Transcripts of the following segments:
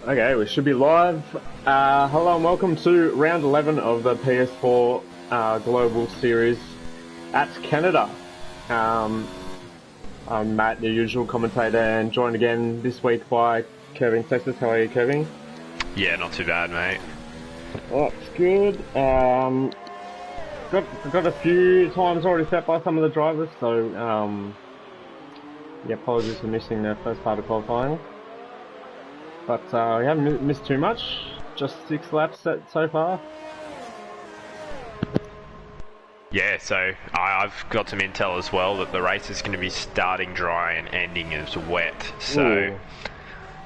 Okay, we should be live. Hello and welcome to round 11 of the PS4 Global Series at Canada. I'm Matt, the usual commentator, and joined again this week by Kevin Texas. How are you, Kevin? Yeah, not too bad, mate. Oh, it's good. Got a few times already set by some of the drivers, so yeah, apologies for missing the first part of qualifying. But we haven't missed too much, just 6 laps set so far. Yeah, so I've got some intel as well that the race is going to be starting dry and ending as wet. So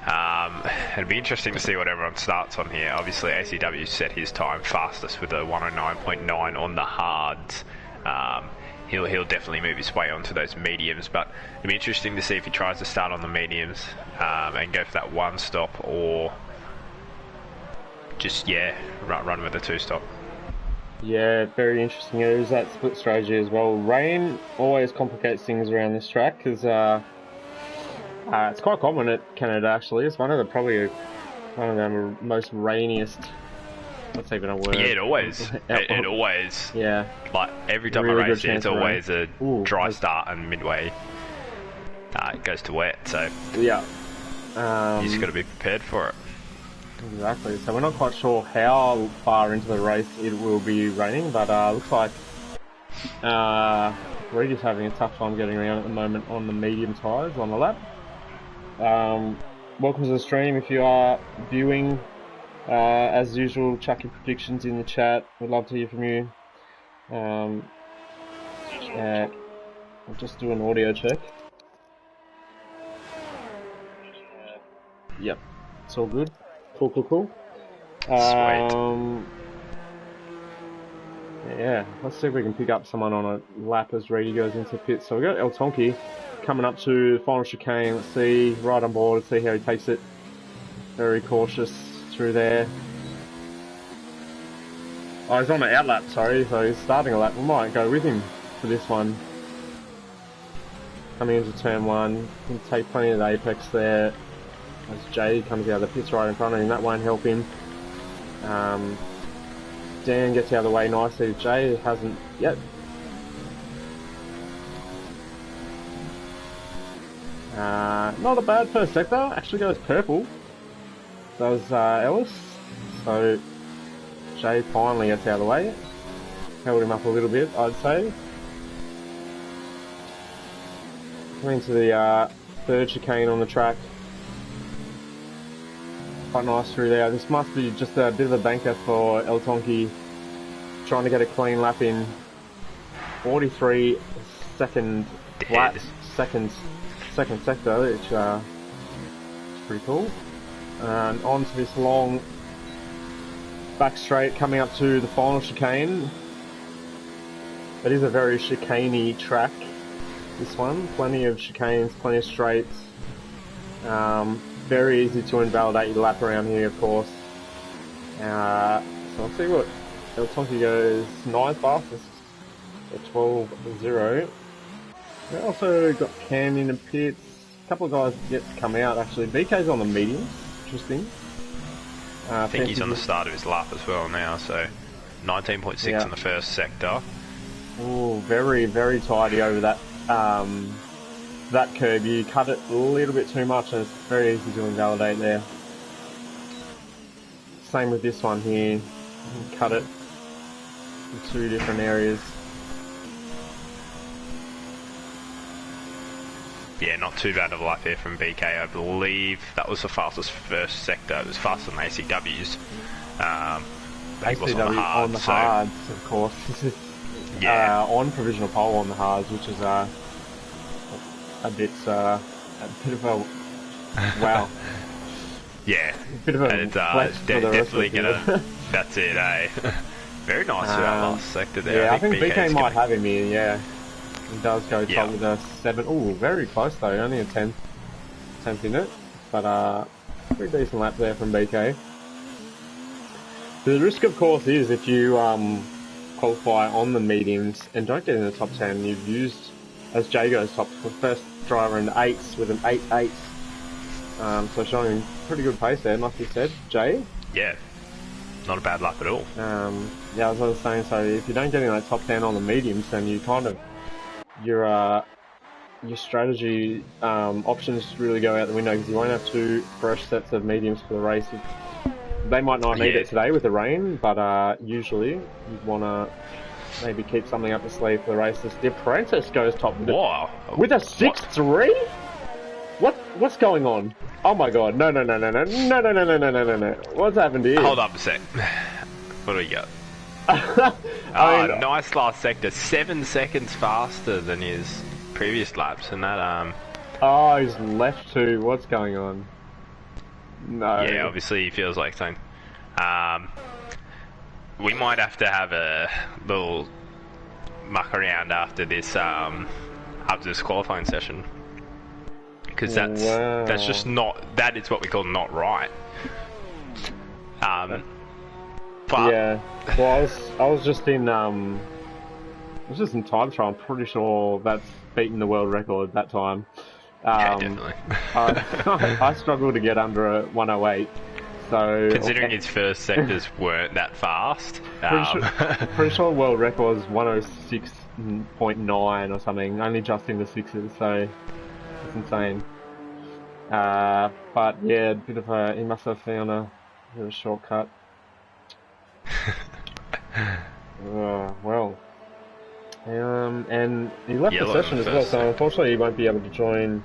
it'll be interesting to see what everyone starts on here. Obviously, ACW set his time fastest with a 109.9 on the hards. He'll definitely move his way onto those mediums, but it'll be interesting to see if he tries to start on the mediums and go for that one stop, or just run with the 2-stop. Yeah, very interesting. There is that split strategy as well. Rain always complicates things around this track because it's quite common at Canada. Actually, it's one of the most rainiest. That's even a word. Yeah, it always. Yeah. Like every time Really I race it, it's always rain. a dry start and midway it goes to wet. So yeah, you just got to be prepared for it. Exactly. So we're not quite sure how far into the race it will be raining, but looks like Reed is having a tough time getting around at the moment on the medium tyres on the lap. Welcome to the stream if you are viewing. As usual, chuck your predictions in the chat. We'd love to hear from you. I'll just do an audio check. Yep, it's all good. Cool. Sweet. Yeah, let's see if we can pick up someone on a lap as Reedy goes into pit. So we've got El Tonki coming up to the final chicane. Let's see, right on board, let's see how he takes it. Very cautious through there. Oh, he's on the out lap, sorry, so he's starting a lap. We might go with him for this one. Coming into turn 1, can take plenty of the apex there. As Jay comes out of the pits right in front of him, that won't help him. Dan gets out of the way nicely. Jay hasn't yet. Not a bad first sector, actually goes purple. Does Ellis. So Jay finally gets out of the way. Held him up a little bit, I'd say. Coming to the third chicane on the track. Quite nice through there. This must be just a bit of a banker for El Tonki, trying to get a clean lap in. 43 second laps, second sector, which is pretty cool. And on to this long back straight coming up to the final chicane. It is a very chicaney track, this one. Plenty of chicanes, plenty of straights. Very easy to invalidate your lap around here, of course. So let's see what El Tonki goes 9th fastest at 12.0. We also got Cam in the pits. A couple of guys yet to come out actually. BK's on the mediums, interesting. I think he's on the start of his lap as well now, so 19.6 in the first sector. Oh, very tidy over that that curb. You cut it a little bit too much and it's very easy to invalidate there. Same with this one here. You cut it in 2 different areas. Yeah, not too bad of a lap here from BK. I believe that was the fastest first sector. It was faster than ACW's. ACW on the hards, of course. Yeah. On provisional pole on the hards, which is a bit of a wow. Yeah, a bit of a and it's definitely gonna. That's it, eh? Very nice for that last sector there. Yeah, I think BK might have him here. Yeah, he does go top with a 7. Oh, very close though. Only a 10th in it, but pretty decent lap there from BK. The risk, of course, is if you qualify on the mediums and don't get in the top 10, you've used, as Jay goes top, the first driver in the 8s with an 8.8. So showing pretty good pace there, must be said. Jay? Yeah, not a bad lap at all. Yeah, as I was saying, so if you don't get in that top 10 on the mediums, then you kind of, your strategy options really go out the window because you won't have two fresh sets of mediums for the race. They might not need it today with the rain, but usually you'd want to maybe keep something up the sleeve for the races. The Apprentice goes top with with a 6-3? What's going on? Oh my god, no. What's happened here? Hold up a sec. What do we got? I mean, nice last sector. 7 seconds faster than his previous laps, and that oh, he's left too. What's going on? No. Yeah, obviously he feels like something. We might have to have a little muck around after this qualifying session, because that's just not, that is what we call not right. But yeah, well, I was just in time trial. I'm pretty sure that's beaten the world record that time. Yeah, definitely. I struggled to get under a 108. So considering his first sectors weren't that fast, pretty sure world record was 106.9 or something, only just in the sixes. So it's insane. But yeah, he must have found a bit of a shortcut. Well. And he left the session as well, so unfortunately he won't be able to join.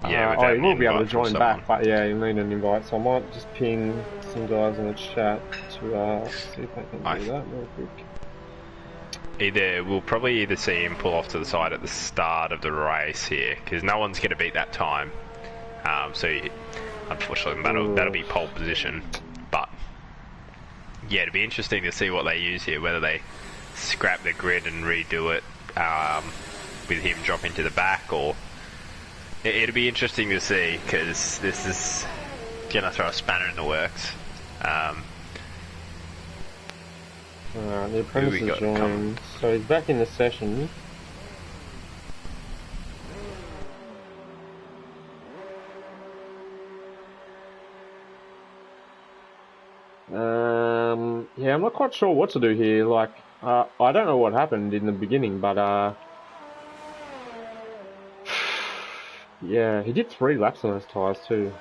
Yeah, he will be able to join back, but yeah, he'll need an invite, so I might just ping some guys in the chat to see if I can do that real quick. We'll probably either see him pull off to the side at the start of the race here, because no one's going to beat that time. So unfortunately that'll be pole position. But yeah, it'll be interesting to see what they use here, whether they scrap the grid and redo it with him dropping to the back, or it'll be interesting to see, because this is gonna throw a spanner in the works. The Apprentice has joined, so he's back in the session. Yeah, I'm not quite sure what to do here. Like, I don't know what happened in the beginning, but yeah, he did 3 laps on those tyres too.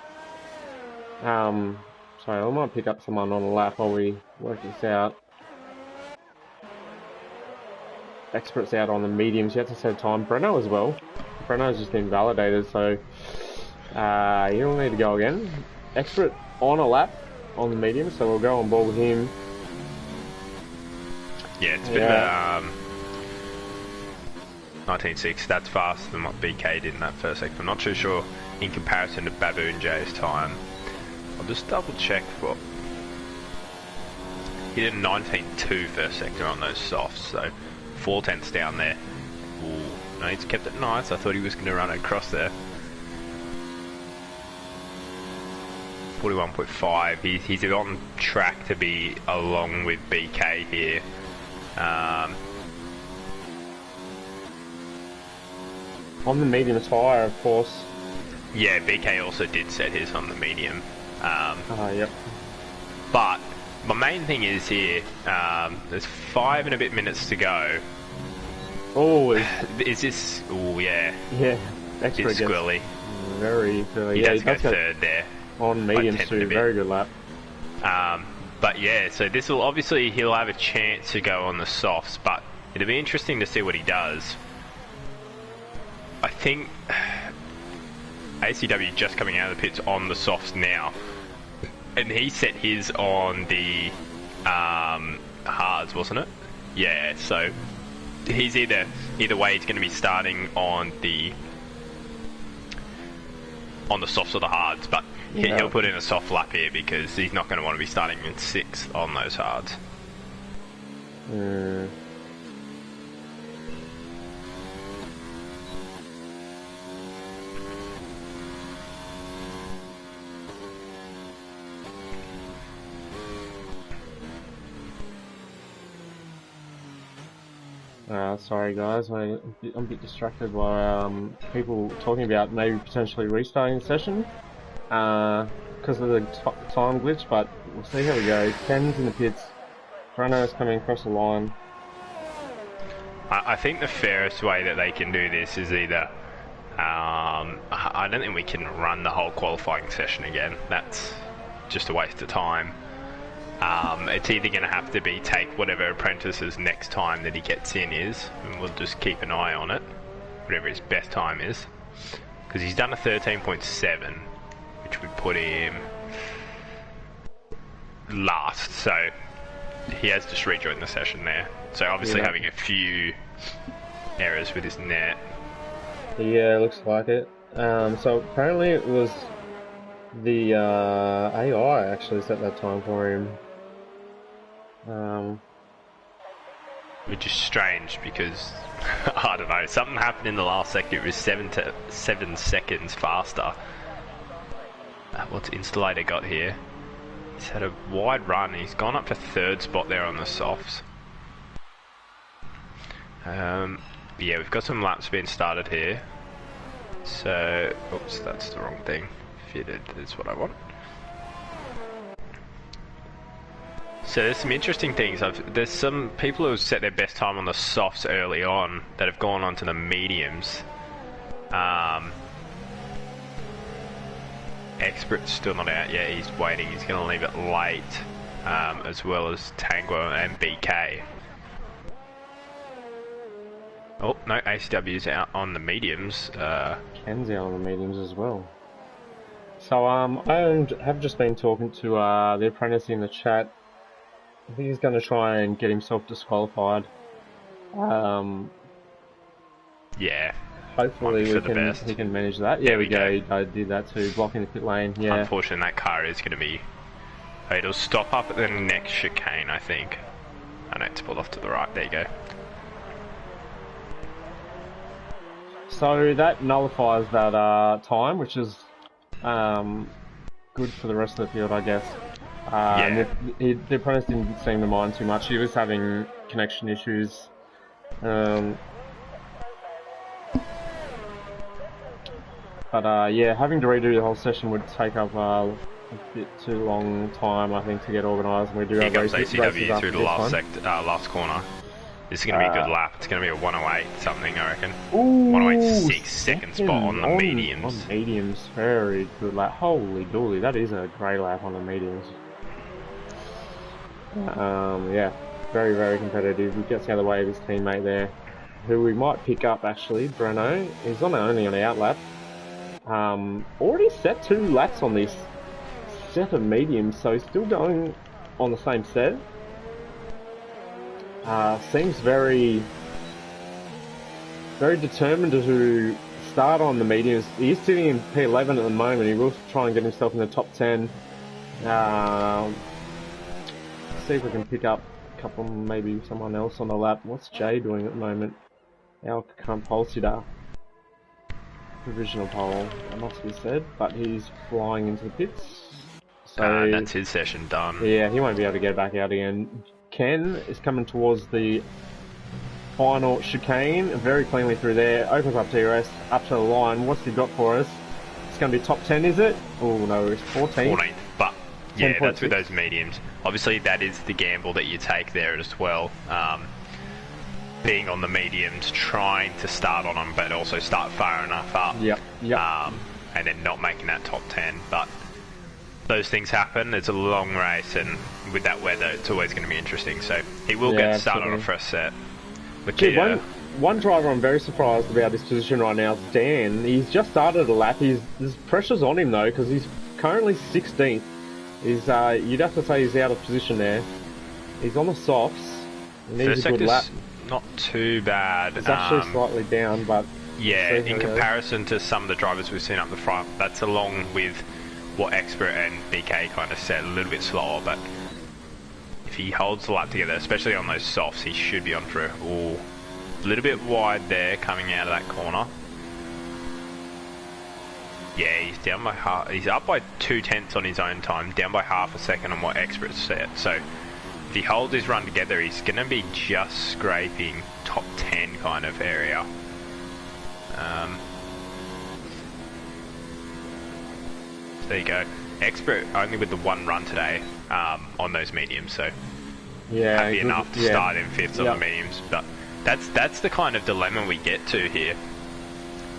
Sorry, I might pick up someone on the lap while we work this out. Experts out on the mediums, you have to set time. Breno as well. Breno's just been validated, so he'll need to go again. Expert on a lap on the medium, so we'll go on board with him. Yeah, it's a bit of 19.6, that's faster than what BK did in that first sector. I'm not too sure in comparison to Baboon J's time. I'll just double check what... He did a 19.2 first sector on those softs, so 4 tenths down there. Ooh, no, he's kept it nice. I thought he was going to run it across there. 41.5. He's on track to be along with BK here. On the medium tyre, of course. Yeah, BK also did set his on the medium. Yep. But my main thing is here, there's 5 and a bit minutes to go. Oh, is this? Oh yeah. Yeah, extra it's squirrely. Very squirrely. He does go third there. On medium too, very good lap. But yeah, so this will obviously, he'll have a chance to go on the softs, but it'll be interesting to see what he does. I think ACW just coming out of the pits on the softs now, and he set his on the hards, wasn't it? Yeah, so he's either way he's going to be starting on the softs or the hards, but he'll put in a soft lap here because he's not going to want to be starting in 6th on those hards. Sorry guys, I'm a bit distracted by people talking about maybe potentially restarting the session because of the time glitch, but we'll see how we go. Ken's in the pits, Breno's coming across the line. I think the fairest way that they can do this is either... I don't think we can run the whole qualifying session again. That's just a waste of time. It's either going to have to be take whatever apprentice's next time that he gets in is, and we'll just keep an eye on it, whatever his best time is. Because he's done a 13.7, which would put him last, so he has just rejoined the session there. So obviously having a few errors with his net. Yeah, looks like it. So apparently it was the AI actually set that time for him. Which is strange because, I don't know, something happened in the last sector. It was 7 seconds faster. What's Installator got here? He's had a wide run. He's gone up to 3rd spot there on the softs. Yeah, we've got some laps being started here. So, oops, that's the wrong thing. Fitted is what I want. So there's some interesting things. There's some people who have set their best time on the softs early on that have gone on to the mediums. Expert's still not out yet. He's waiting. He's going to leave it late, as well as Tango and BK. Oh, no, ACW's out on the mediums. Ken's out on the mediums as well. So, I have just been talking to the apprentice in the chat. I think he's going to try and get himself disqualified. Yeah. Hopefully he can manage that. Yeah, we go. I did that too, blocking the pit lane. Yeah. Unfortunately, that car is going to be... It'll stop up at the next chicane, I think. I know, it's pulled off to the right. There you go. So that nullifies that time, which is good for the rest of the field, I guess. Yeah. The apprentice didn't seem to mind too much. He was having connection issues. Yeah, having to redo the whole session would take up a bit too long time, I think, to get organised. And we do have races ACW through the last corner. This is going to be a good lap. It's going to be a 108 something, I reckon. Ooh, 108.6 second spot on the mediums. On mediums, very good lap. Holy dooly, that is a great lap on the mediums. Yeah, very, very competitive. He gets out of the way of his teammate there, who we might pick up actually. Breno is only on the out lap. Already set 2 laps on this set of mediums, so he's still going on the same set. Seems very, very determined to start on the mediums. He is sitting in P11 at the moment. He will try and get himself in the top 10. See if we can pick up a couple, maybe someone else on the lap. What's Jay doing at the moment? Our current pole sitter. Provisional pole, that must be said, but he's flying into the pits. So that's his session done. Yeah, he won't be able to get back out again. Ken is coming towards the final chicane, very cleanly through there. Opens up TRS, up to the line. What's he got for us? It's going to be top 10, is it? Oh no, it's 14. 14th, but yeah, that's with those mediums. Obviously, that is the gamble that you take there as well. Being on the mediums, trying to start on them, but also start far enough up. Yep. And then not making that top 10. But those things happen. It's a long race, and with that weather, it's always going to be interesting. So he will get started on a first set. One driver I'm very surprised about this position right now is Dan. He's just started a lap. There's pressures on him though, because he's currently 16th. You'd have to say he's out of position there. He's on the softs. He needs a good lap. Not too bad. It's actually slightly down, but yeah, in comparison to some of the drivers we've seen up the front, that's along with what Expert and BK kind of said, a little bit slower, but if he holds the lap together, especially on those softs, he should be on for a little bit wide there coming out of that corner. Yeah, he's down by half. He's up by 2/10 on his own time, down by half a second on what Expert said. So if he holds his run together, he's going to be just scraping top 10 kind of area. There you go. Expert only with the one run today on those mediums, so yeah, happy enough to start in 5th on the mediums. But that's the kind of dilemma we get to here.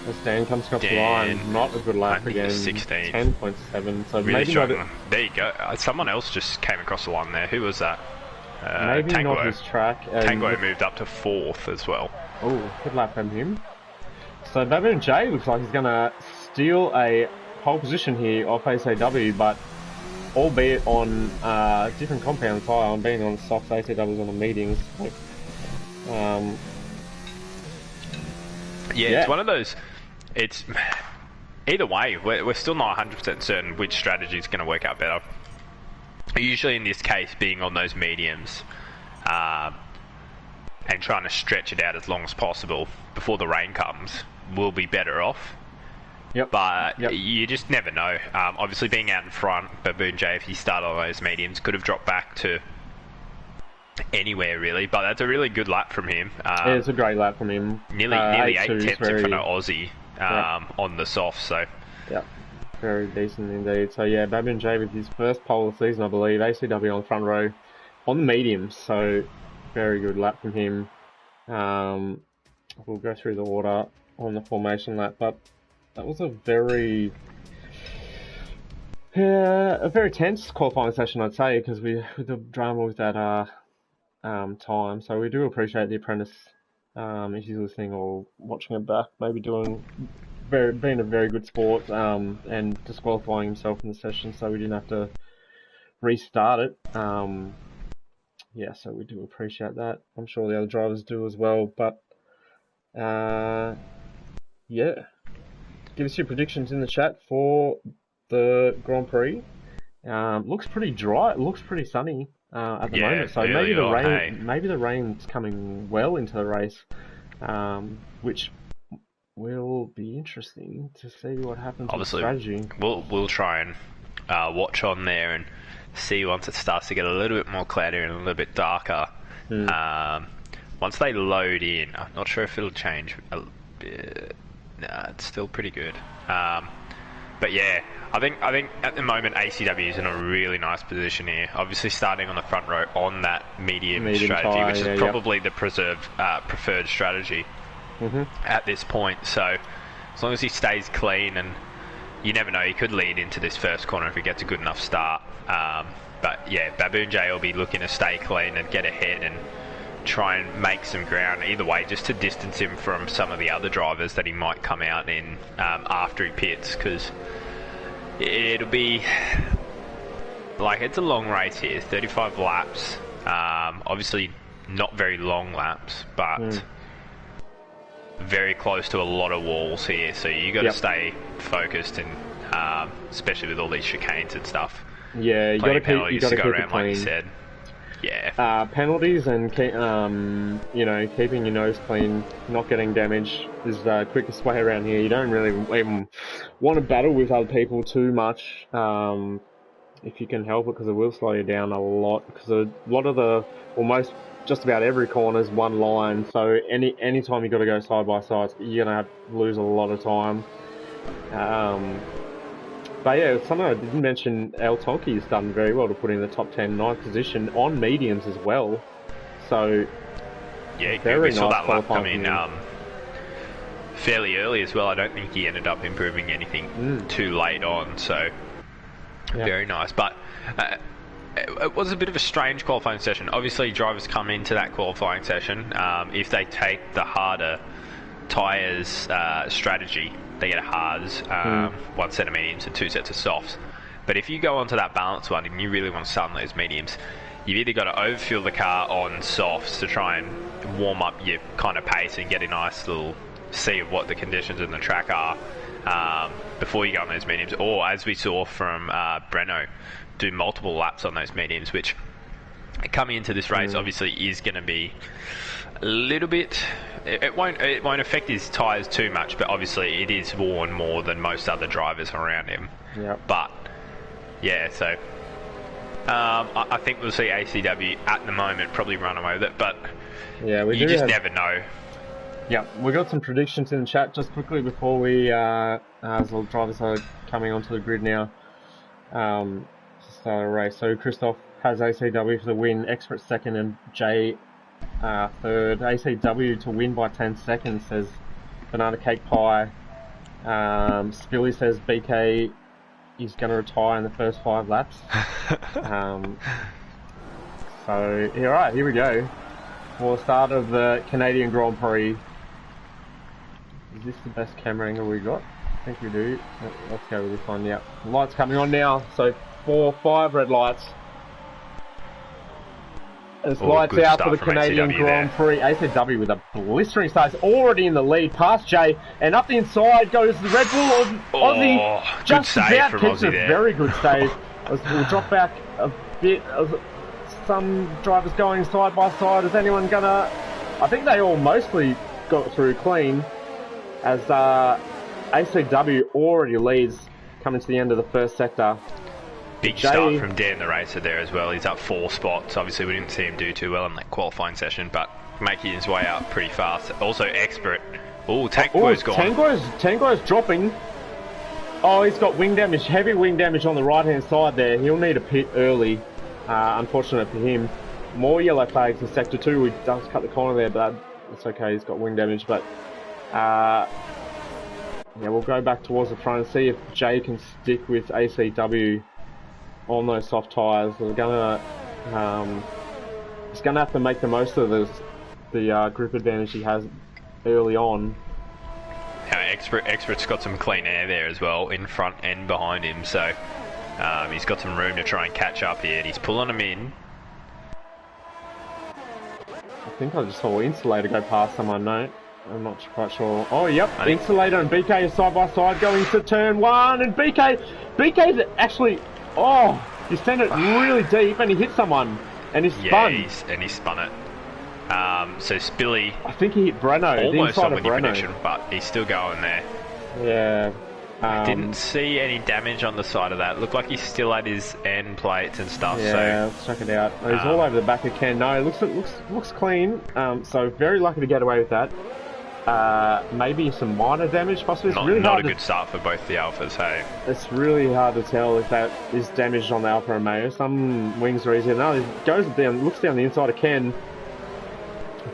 As Dan comes across the line, not a good lap again. 16. 10.7. So really maybe struggling. There you go. Someone else just came across the line there. Who was that? Maybe Tango. not his track. Tango moved up to 4th as well. Oh, good lap from him. So Baboon J looks like he's going to steal a pole position here off ACW, but albeit on different compound tyre, on being on softs, ACW's on the mediums. So, it's one of those. It's either way, we're still not 100% certain which strategy is going to work out better. Usually in this case, being on those mediums and trying to stretch it out as long as possible before the rain comes will be better off. Yep. But you just never know. Obviously being out in front, Baboon J, if he started on those mediums, could have dropped back to anywhere really, but that's a really good lap from him. Yeah, it's a great lap from him. Nearly 8 tenths in front of Aussie on the soft, so... Yep. Very decent indeed. So yeah, Baboon J with his first pole of the season, I believe. ACW on the front row on the mediums, so very good lap from him. We'll go through the order on the formation lap, but that was a very tense qualifying session, I'd say, because with the drama with that time. So we do appreciate the apprentice, if he's listening or watching it back, maybe being a very good sport and disqualifying himself in the session, so we didn't have to restart it. Yeah, so we do appreciate that. I'm sure the other drivers do as well, but yeah. Give us your predictions in the chat for the Grand Prix. Looks pretty dry. It looks pretty sunny at the moment. So maybe the rain's coming well into the race, which will be interesting to see what happens. Obviously, with strategy. We'll try and watch on there and see once it starts to get a little bit more cloudy and a little bit darker. Once they load in, I'm not sure if it'll change. Nah, it's still pretty good. But yeah, I think at the moment ACW is in a really nice position here. Obviously starting on the front row on that medium strategy, which is probably the preferred strategy at this point. So as long as he stays clean, and you never know, he could lead into this first corner if he gets a good enough start. But yeah, Baboon J will be looking to stay clean and get ahead and try and make some ground either way, just to distance him from some of the other drivers that he might come out in after he pits, because it'll be like, it's a long race here, 35 laps, obviously not very long laps, but very close to a lot of walls here, so you got to stay focused, and especially with all these chicanes and stuff. Yeah, you got to keep it clean. Like you said. Yeah. Penalties and keeping your nose clean, not getting damaged is the quickest way around here. You don't really even want to battle with other people too much if you can help it, because it will slow you down a lot. Because a lot of almost just about every corner is one line, so any time you got to go side by side, you're gonna lose a lot of time. But yeah, something I didn't mention, El Tonki's done very well to put in the top 10, 9th position on mediums as well. So yeah, very nice. Saw that lap come in fairly early as well. I don't think he ended up improving anything too late on, so very nice. But it was a bit of a strange qualifying session. Obviously, drivers come into that qualifying session. If they take the harder tyres strategy, they get a hards, one set of mediums and 2 sets of softs. But if you go onto that balance one and you really want to start on those mediums, you've either got to overfuel the car on softs to try and warm up your kind of pace and get a nice little see of what the conditions in the track are before you go on those mediums, or as we saw from Breno, do multiple laps on those mediums, which coming into this race obviously is going to be a little bit. It won't affect his tyres too much, but obviously it is worn more than most other drivers around him. Yep. But yeah, so I think we'll see ACW at the moment probably run away with it, but yeah, you just never know. Yeah, we got some predictions in the chat just quickly before we, as the drivers are coming onto the grid now, to start a race. So Christoph has ACW for the win, Expert second, and Jay third. ACW to win by 10 seconds, says Banana Cake Pie. Spilly says BK is going to retire in the first 5 laps. So, alright, here we go. For the start of the Canadian Grand Prix. Is this the best camera angle we got? I think we do. Let's go with this one, yeah. Lights coming on now, so 5 red lights. There's lights out for the Canadian Grand Prix. ACW with a blistering start. It's already in the lead, past Jay, and up the inside goes the Red Bull Aussie. Just about keeps a very good save. We'll drop back a bit. Some drivers going side by side. Is anyone gonna... I think they all mostly got through clean, as ACW already leads coming to the end of the first sector. Big start from Dan the Racer there as well. He's up 4 spots. Obviously we didn't see him do too well in that qualifying session, but making his way up pretty fast. Also Expert. Oh, Tango's gone. Tango's dropping. Oh, he's got wing damage, heavy wing damage on the right hand side there. He'll need a pit early. Unfortunate for him. More yellow flags in sector 2. He does cut the corner there, but it's okay. He's got wing damage, but yeah, we'll go back towards the front and see if Jay can stick with ACW on those soft tyres. They're gonna, he's gonna have to make the most of the group advantage he has early on. Expert's got some clean air there as well, in front and behind him, so he's got some room to try and catch up here. He's pulling him in. I think I just saw Insulator go past someone, no? I'm not quite sure. Oh, yep, Insulator and BK are side by side going to turn 1, and BK's actually... Oh, he sent it really deep and he hit someone and he spun. Yeah, he spun it. So Spilly... I think he hit Breno. Almost on with your prediction, but he's still going there. Yeah. I didn't see any damage on the side of that. Looked like he's still at his end plates and stuff. Yeah, let's check it out. He's all over the back of Ken. No, it looks clean. So very lucky to get away with that. Maybe some minor damage, possibly. It's really not a good start for both the Alphas, hey? It's really hard to tell if that is damaged on the Alpha Romeo. Some wings are easier. No, it goes down, looks down the inside of Ken,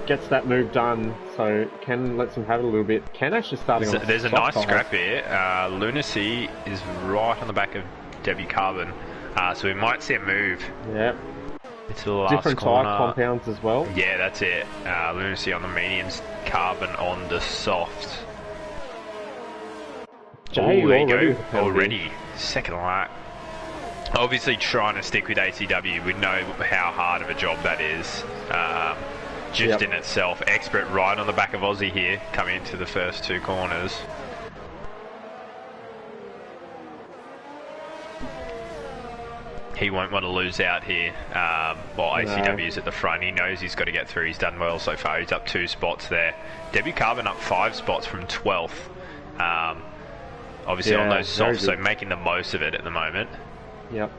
gets that move done, so Ken lets him have it a little bit. Ken actually starting on there's a nice scrap here. Lunacy is right on the back of Debbie Carbon, so we might see a move. Yep. It's the last different corner. tyre compounds as well. Yeah, that's it. Lunacy on the mediums, Carbon on the softs. Jay, there you go. Already. Second lap. Obviously trying to stick with ACW. We know how hard of a job that is. Just in itself. Expert right on the back of Aussie here, coming into the first 2 corners. He won't want to lose out here while ACW's at the front. He knows he's got to get through. He's done well so far. He's up 2 spots there. Debbie Carbon up 5 spots from 12th. Obviously on those softs, so making the most of it at the moment. Yep.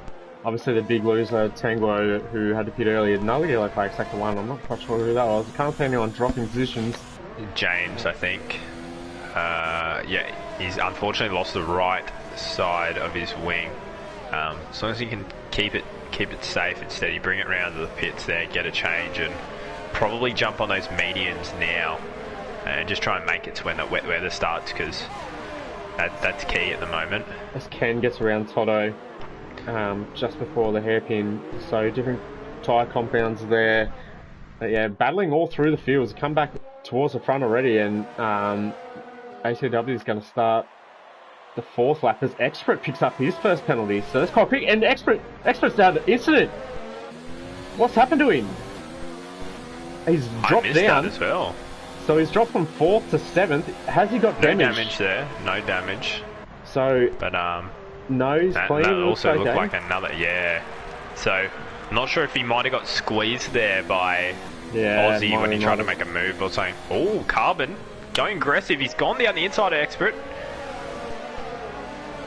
Obviously the big loser, Tango, who had to pit earlier, another yellow flag, sector 1. I'm not quite sure who that was. I can't see anyone dropping positions. James, I think. Yeah, he's unfortunately lost the right side of his wing. As long as he can keep it safe and steady, bring it round to the pits there, get a change, and probably jump on those mediums now, and just try and make it to when the wet weather starts, because that's key at the moment. As Ken gets around Toto just before the hairpin, so different tyre compounds there. But yeah, battling all through the fields, come back towards the front already, and ACW is going to start the 4th lap as Expert picks up his first penalty. So that's quite quick, and Expert's down to incident. What's happened to him? He's dropped down as well. So he's dropped from 4th to 7th. Has he got damage? No damage there. No damage. So, but no, he's clean. That also looked like another. Yeah. So, I'm not sure if he might have got squeezed there by Aussie when he tried to make a move or something. Oh, Carbon going aggressive. He's gone down the inside of Expert.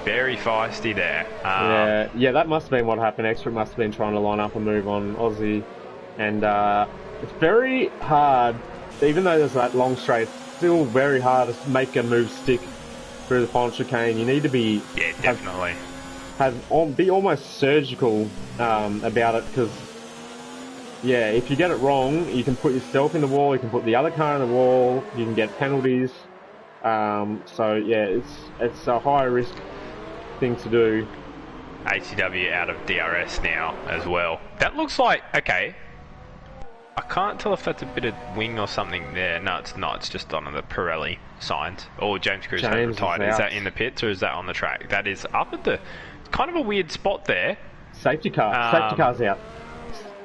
very feisty there. Yeah, that must have been what happened. Extra must have been trying to line up a move on Aussie, and it's very hard, even though there's that long straight, it's still very hard to make a move stick through the final chicane. You need to be definitely be almost surgical about it, because if you get it wrong, you can put yourself in the wall, you can put the other car in the wall, you can get penalties. So yeah, it's a high risk thing to do. ACW out of DRS now as well. That looks like, okay, I can't tell if that's a bit of wing or something there. No, it's not. It's just on the Pirelli signs. Oh, James Cruz has retired. Is that in the pits or is that on the track? That is up at the... kind of a weird spot there. Safety car. Safety car's out.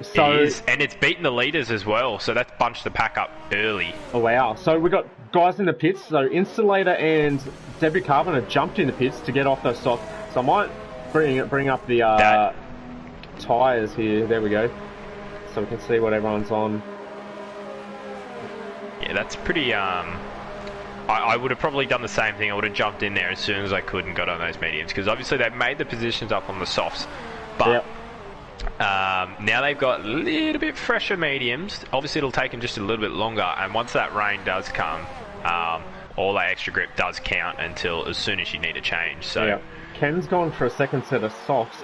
So, it is, and it's beaten the leaders as well, so that's bunched the pack up early. Oh wow. So we got guys in the pits. So Insulator and Debris Carbon have jumped in the pits to get off those soft. So I might bring up the tyres here. There we go. So we can see what everyone's on. Yeah, that's pretty... I would have probably done the same thing. I would have jumped in there as soon as I could and got on those mediums, because obviously they've made the positions up on the softs, but now they've got a little bit fresher mediums. Obviously it'll take them just a little bit longer, and once that rain does come, all that extra grip does count until as soon as you need a change. So Ken's gone for a second set of softs,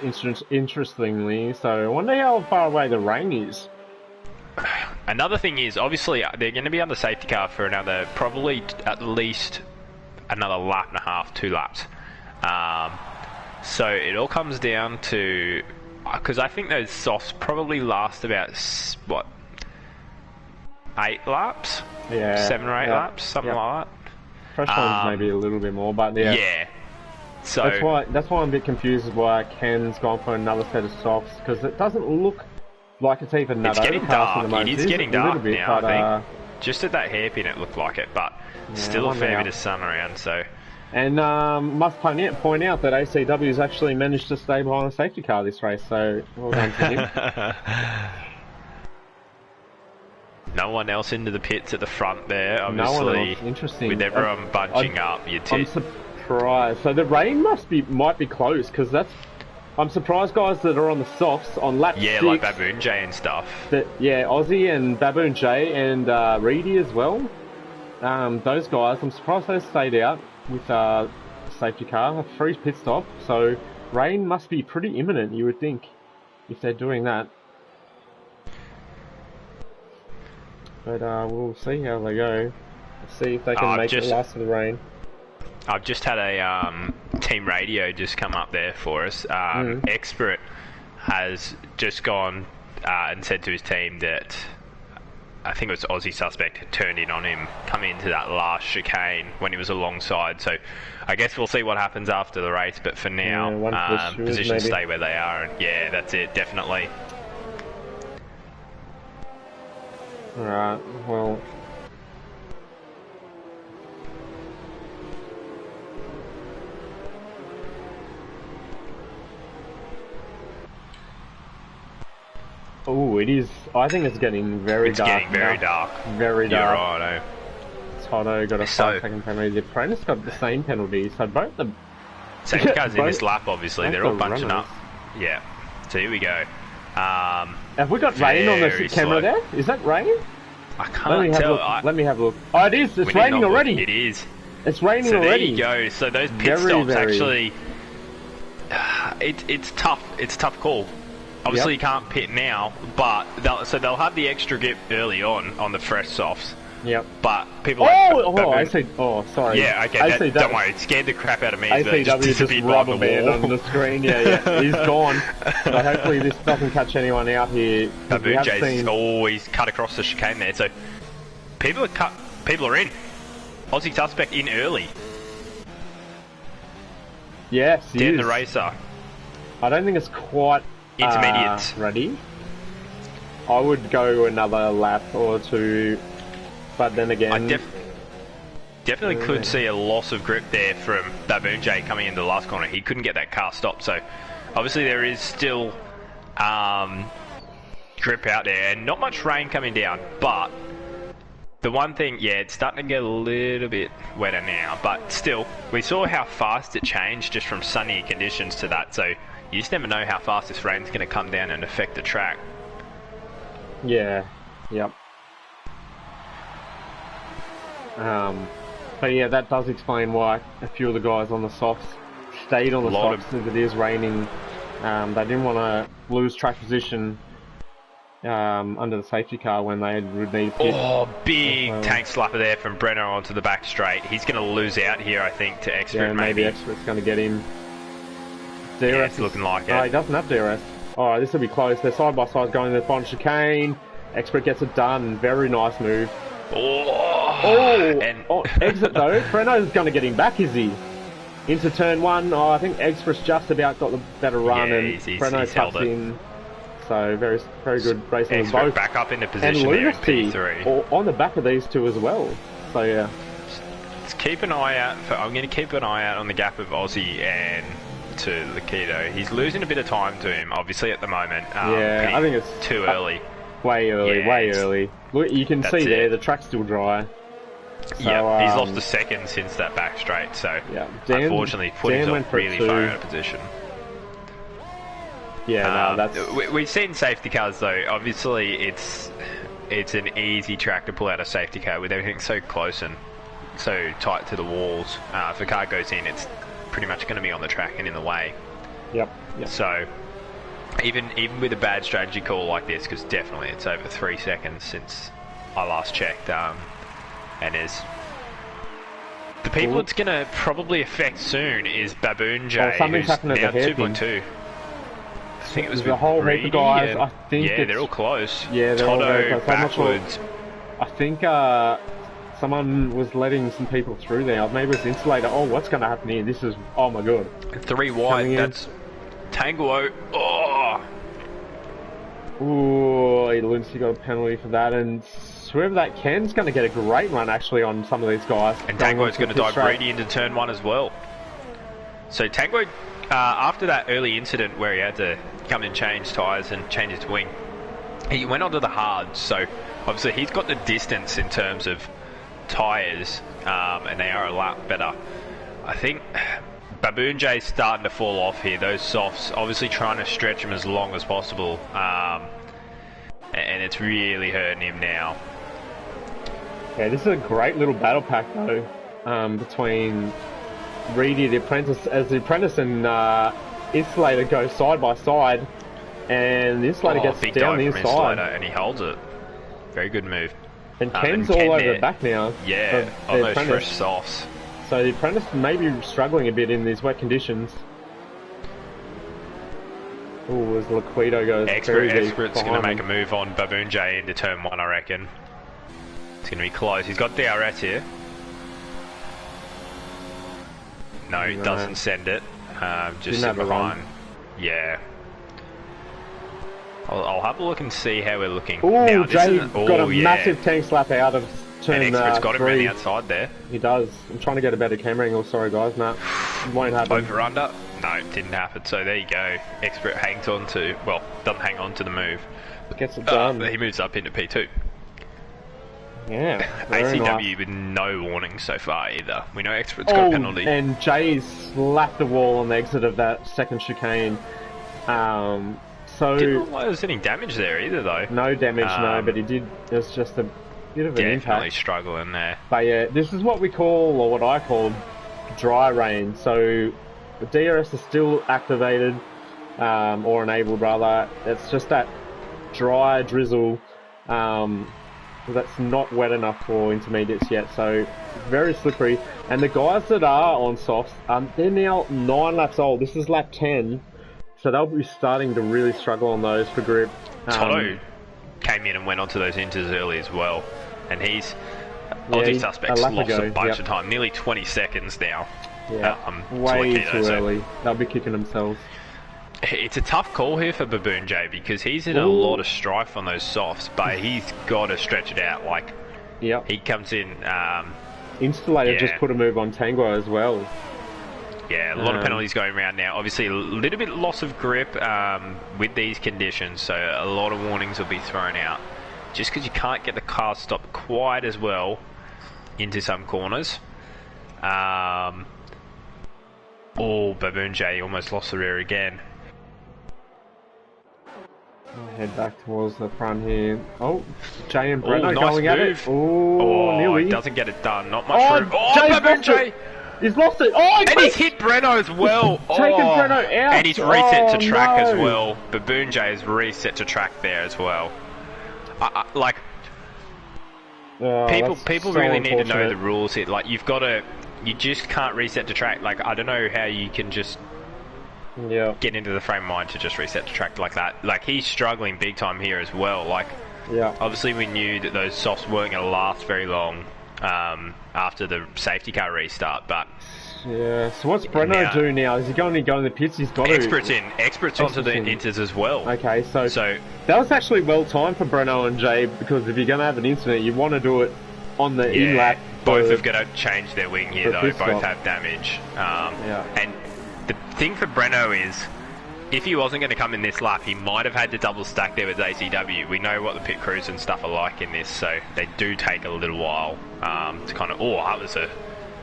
interestingly, so I wonder how far away the rain is. Another thing is, obviously, they're going to be on the safety car for another, probably at least another lap and a half, 2 laps. So it all comes down to, because I think those softs probably last about, what, 8 laps? Yeah. 7 or 8 laps, something like that. Fresh ones maybe a little bit more, but yeah. So that's why I'm a bit confused why Ken's gone for another set of softs, because it doesn't look like it's even that. It's getting dark. It is getting dark now, I think. Just at that hairpin it looked like it, but still a fair bit of sun around, so... And must point out that ACW has actually managed to stay behind the safety car this race, so well done to him. No one else into the pits at the front there, obviously. No one else. Interesting. With everyone bunching up, I'm surprised. So the rain might be close, because I'm surprised guys that are on the softs on lap 6. Yeah, like Baboon J and stuff. Aussie and Baboon J and Reedy as well. Those guys, I'm surprised they stayed out with safety car, a free pit stop. So rain must be pretty imminent, you would think, if they're doing that. But we'll see how they go. See if they can make it last of the rain. I've just had a team radio just come up there for us. Expert has just gone and said to his team that I think it was Aussie Suspect had turned in on him coming into that last chicane when he was alongside. So I guess we'll see what happens after the race, but for now, positions stay where they are. And yeah, that's it, definitely. Alright, well... Oh, it is. I think it's getting very dark. It's getting very dark. Very dark. You're right, Toto got a 5-second penalty. The apprentice got the same penalty. So both the safety cars in this lap, obviously, they're all bunching up. Yeah. So here we go. Have we got rain on the camera there? Is that rain? I can't tell. Let me have a look. Oh, it is. It's raining already. It is. It's raining already. There you go. So those pit stops actually, it's tough. It's a tough call. Obviously, you can't pit now, but they'll have the extra grip early on the fresh softs. Yep. But people. I see. Oh, sorry. Yeah. Okay. Don't worry. It scared the crap out of me. ACW just rubber band on the screen. Yeah. He's gone. So hopefully this doesn't catch anyone out here. Baboon J's always cut across the chicane there. So people are in. Aussie Suspect in early. Yes, he is. The racer. I don't think it's quite intermediate ready. I would go another lap or two, but then again, I definitely could see a loss of grip there from Baboon J coming into the last corner. He couldn't get that car stopped, so obviously there is still grip out there and not much rain coming down, but The one thing, yeah, it's starting to get a little bit wetter now, but still, we saw how fast it changed just from sunny conditions to that, so you just never know how fast this rain's going to come down and affect the track. Yeah, yep. But yeah, that does explain why a few of the guys on the softs stayed on the softs as it is raining. They didn't want to lose track position under the safety car when they would need pit. Oh, big tank slapper there from Breno onto the back straight. He's going to lose out here, I think, to Expert. Yeah, maybe Expert's going to get him. DRS yeah, it's looking like it. No, he doesn't have DRS. Alright, this will be close. They're side by side going to the bottom chicane. Expert gets it done. Very nice move. Exit though. Breno's going to get him back, is he? Into turn one. Oh, I think Expert's just about got the better run, and Breno tucks in. So very, very good racing of both. Back up into position there in P3. On the back of these two as well. So yeah. Let's keep an eye out. I'm going to keep an eye out on the gap of Aussie and to Lakido. He's losing a bit of time to him, obviously, at the moment. Yeah, I think it's too early. Way early, way early. Look, you can see there, the track's still dry. So, yeah, he's lost a second since that back straight, so yeah, unfortunately put himself really far out of position. Yeah, no, that's... We've seen safety cars though. Obviously, it's an easy track to pull out a safety car with everything so close and so tight to the walls. If a car goes in, it's pretty much going to be on the track and in the way. Yep. So even with a bad strategy call like this, because definitely it's over 3 seconds since I last checked, and there's the people it's going to probably affect soon is Baboon J, who's now 2.2. I think it was the whole heap of guys. And, I think they're all close. Yeah, they're all very close. Backwards. I think someone was letting some people through there. Maybe it's Insulator. Oh, what's going to happen here? This is, oh my god. 3 wide. That's Tango. Oh. Ooh, Lindsay got a penalty for that, and whoever that Ken's going to get a great run actually on some of these guys. And Tango's going to dive greedy into turn 1 as well. So Tango, after that early incident where he had to come and change tyres and change his wing, he went onto the hards. So obviously he's got the distance in terms of tyres, and they are a lot better. I think Baboon J's starting to fall off here. Those softs, obviously trying to stretch him as long as possible, and it's really hurting him now. Yeah, this is a great little battle pack though, between Reedy, the apprentice, as the apprentice and Insulator go side by side, and the Insulator gets down the inside, and he holds it. Very good move. And Ken's all over the back now. Yeah, on those fresh softs. So the apprentice may be struggling a bit in these wet conditions. Oh, as Laquido goes Expert's going to make a move on Baboon J into turn 1, I reckon. It's going to be close. He's got DRS here. No, he doesn't send it. Just sit behind. Yeah. I'll have a look and see how we're looking. Ooh, Jay got a massive tank slap out of turn 3. Expert's got him around the outside there. He does. I'm trying to get a better camera angle. Sorry, guys. No, it won't happen. Over under? No, it didn't happen. So there you go. Expert hangs on to, well, doesn't hang on to the move. Gets it done. He moves up into P2. Yeah. ACW nice. with no warning so far either. We know Expert's got a penalty. And Jay's slapped the wall on the exit of that second chicane. So didn't look like there was any damage there either, though. No damage, no, but he did. It was just a bit of an impact. Definitely struggling there. But yeah, this is what we call, or what I call, dry rain. So the DRS is still activated, or enabled rather. It's just that dry drizzle that's not wet enough for intermediates yet. So very slippery. And the guys that are on softs, they're now 9 laps old. This is lap 10. So they'll be starting to really struggle on those for grip. Toto came in and went onto those inters early as well. And he's... Aussie Suspects lost a bunch of time. Nearly 20 seconds now. Yeah, way too early. They'll be kicking themselves. It's a tough call here for Baboon J because he's in a lot of strife on those softs, but he's got to stretch it out. Like, he comes in... Insulator just put a move on Tango as well. Yeah, a lot of penalties going around now. Obviously, a little bit loss of grip with these conditions, so a lot of warnings will be thrown out just because you can't get the car stopped quite as well into some corners. Baboon J almost lost the rear again. I'll head back towards the front here. Oh, Jay and Breno nice going at it. Nearly. He doesn't get it done. Not much room. Baboon J! He's lost it. And he's hit Breno as well. Taken Breno out. And he's reset to track as well. Baboon J is reset to track there as well. People so really need to know the rules here. Like, you just can't reset to track. Like, I don't know how you can just get into the frame of mind to just reset to track like that. Like, he's struggling big time here as well. Like, obviously we knew that those softs weren't going to last very long after the safety car restart, but so what's Breno do now? Is he going to go in the pits? He's got Experts onto the inters as well. Okay, so that was actually well timed for Breno and Jay, because if you're going to have an incident, you want to do it on the in-lap. Both have got to change their wing here though. Both have damage. And the thing for Breno is, if he wasn't going to come in this lap, he might have had to double stack there with ACW. We know what the pit crews and stuff are like in this, so they do take a little while to kind of...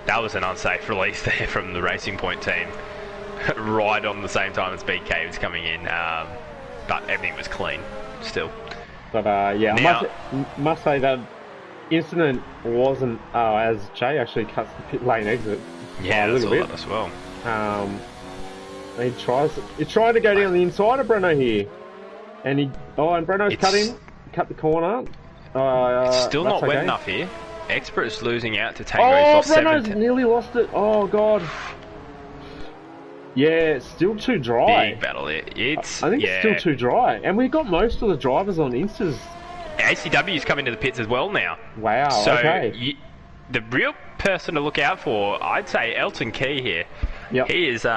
that was an unsafe release there from the Racing Point team. Right on the same time as BK was coming in, but everything was clean still. But I must say that incident wasn't as Jay actually cuts the pit lane exit. Yeah, that's all that as well. He tried to go down the inside of Breno here, and Breno's cut the corner. It's still not wet enough here. Expert's losing out to Tango. Breno's nearly lost it. Oh god. Yeah, it's still too dry. Big battle here. I think it's still too dry, and we've got most of the drivers on Instas. ACW's coming to the pits as well now. Wow. So okay. The real person to look out for, I'd say, Elton Key here. Yep. He is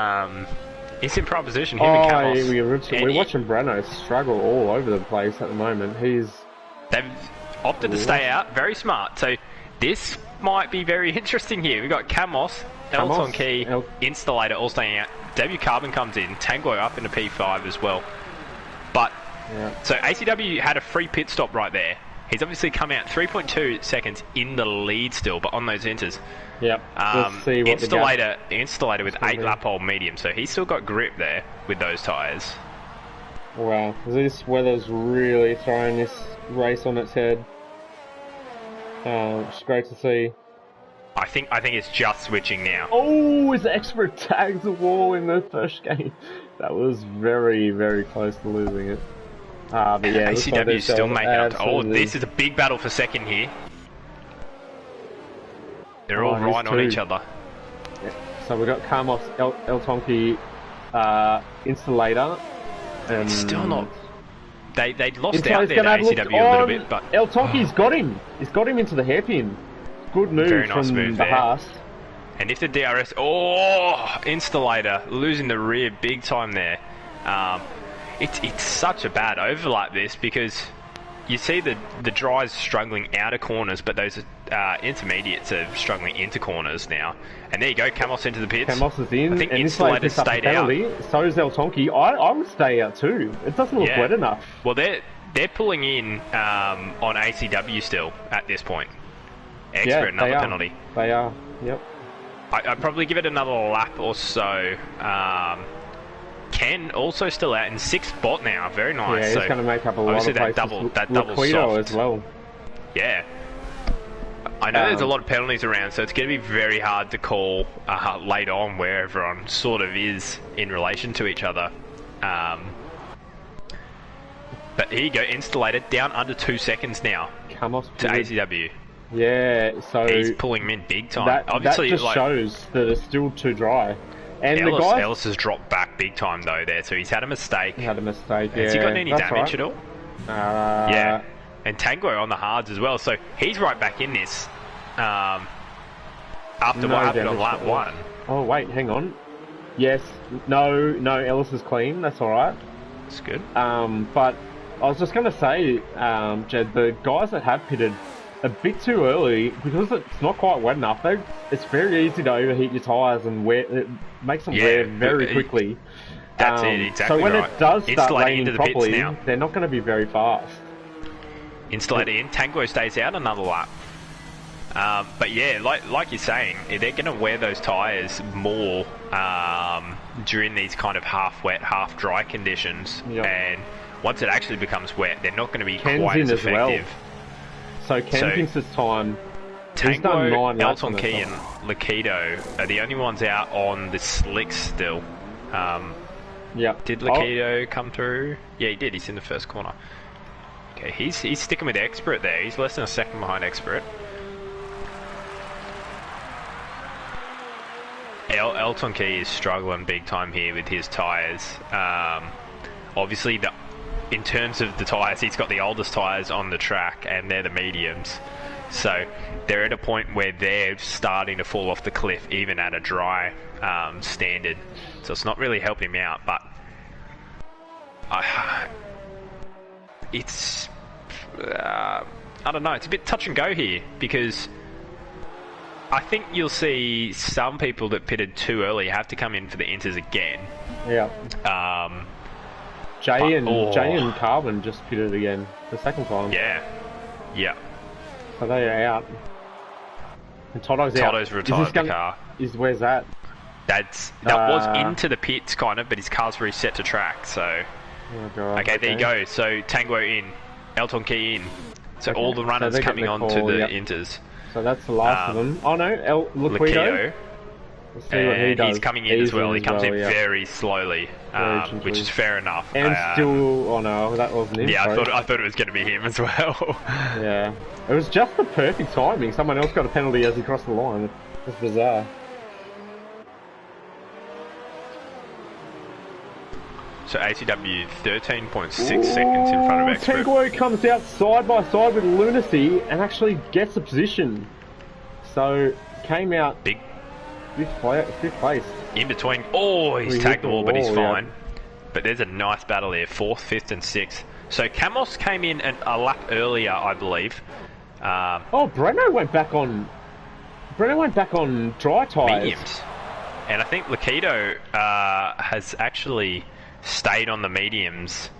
he's in proposition. Him and Camos. We're watching Breno struggle all over the place at the moment. They've opted to stay out. Very smart. So this might be very interesting here. We've got Camos, Elton Key, Installator all staying out. W Carbon comes in. Tango up into P5 as well. But so ACW had a free pit stop right there. He's obviously come out 3.2 seconds in the lead still, but on those inters. Yep. Let's see what Installator with 8 lap hole medium, so he's still got grip there with those tyres. Wow, this weather's really throwing this race on its head. It's great to see. I think it's just switching now. Oh, his expert tags the wall in the first game. That was very, very close to losing it. But yeah, ACW still making up to... Oh, this is a big battle for second here. They're all right on each other. Yeah. So we've got Carmos, El Tonki, Installator, and... Still not... They lost out there to ACW a little bit, but... El Tonki's got him! He's got him into the hairpin. Good move very nice from move the there. Haas. And if the DRS... Oh! Installator losing the rear big time there. It's such a bad overlap this, because you see the dries struggling out of corners, but those intermediates are struggling into corners now. And there you go, Camos into the pits. Camos is in, I think and Installator stayed out. So is El Tonki. I would stay out too. It doesn't look wet enough. Well, they're pulling in on ACW still at this point. Expert another penalty. They are. Yep. I'd probably give it another lap or so. Ken also still out in 6th spot now. Very nice. Yeah, he's going to make up a lot of places. That double soft as well. Yeah. I know there's a lot of penalties around, so it's going to be very hard to call late on where everyone sort of is in relation to each other. But here you go, Installator down under 2 seconds now to ACW. Yeah, so he's pulling him in big time. That Obviously, just shows that it's still too dry. And Ellis has dropped back big time though there, so he's had a mistake. Yeah. Has he got any damage at all? Yeah. And Tango on the hards as well, so he's right back in this. After what happened on lap 1. Oh wait, hang on. Yes, no, Ellis is clean. That's all right. That's good. But I was just going to say, Jed, the guys that have pitted a bit too early, because it's not quite wet enough. It's very easy to overheat your tyres and it makes them wear very quickly. That's it, exactly. So when right. it does start Installating raining into the properly, pits now. they're not going to be very fast. installed in. Tango stays out another lap. But yeah, like you're saying, they're going to wear those tyres more during these kind of half wet, half dry conditions. Yep. And once it actually becomes wet, they're not going to be Ken's quite as effective. Well. So Ken thinks it's time. Tango, Elton Key, and Lakido are the only ones out on the slicks still. Did Lakido come through? Yeah, he did. He's in the first corner. Okay, he's sticking with Expert there. He's less than a second behind Expert. Elton Key is struggling big time here with his tyres. Obviously, in terms of the tyres, he's got the oldest tyres on the track, and they're the mediums. So they're at a point where they're starting to fall off the cliff, even at a dry standard. So it's not really helping him out, but it's I don't know. It's a bit touch and go here, because I think you'll see some people that pitted too early have to come in for the inters again. Yeah. Jay and Carbon just pitted again the second time. Yeah. Yeah. So they are out. And Toto's out. Toto's retired the car. Where's that? That was into the pits, kind of, but his car's reset to track, so... Oh God, okay, there you go. So Tango in, Elton Key in. So all the runners coming on to the inters. So that's the last of them. Oh no, Lakido. Let's see what he does. He's coming in as well. He comes in very slowly, which is fair enough. And still, oh no, that wasn't him. Yeah, I thought it was going to be him as well. Yeah, it was just the perfect timing. Someone else got a penalty as he crossed the line. It's bizarre. So ACW 13.6 seconds in front of Expert. Tango comes out side by side with Lunacy and actually gets a position. So came out big fifth place. In between. Oh, he's tagged the wall, but he's fine. But there's a nice battle there, 4th, 5th, and 6th. So Camos came in a lap earlier, I believe. Breno went back on dry tyres. Mediums. And I think Lakido has actually stayed on the mediums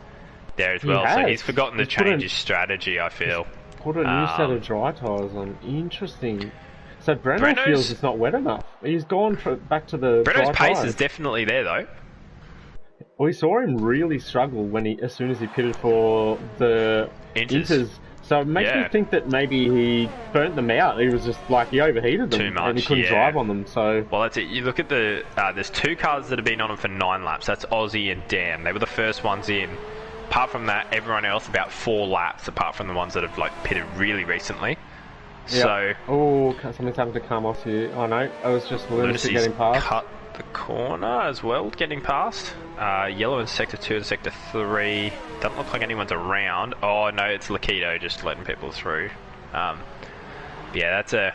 there as well. So he's forgotten to change his strategy, I feel. Put a new set of dry tyres on. Interesting. So Breno feels it's not wet enough. He's gone back to the Breno's dry pace tyres. is definitely there, though. We saw him really struggle as soon as he pitted for the inters. So it makes me think that maybe he burnt them out. He was just like, he overheated them. Too much, and he couldn't drive on them. So well, that's it. You look at there's 2 cars that have been on him for 9 laps. That's Aussie and Dan. They were the first ones in. Apart from that, everyone else about 4 laps, apart from the ones that have pitted really recently. Yep. So something's happened to Carmos here. Oh no, it was just Lunacy getting past. Cut the corner as well, getting past. Yellow in sector 2 and sector 3. Doesn't look like anyone's around. Oh no, it's Lakido just letting people through. Yeah, that's a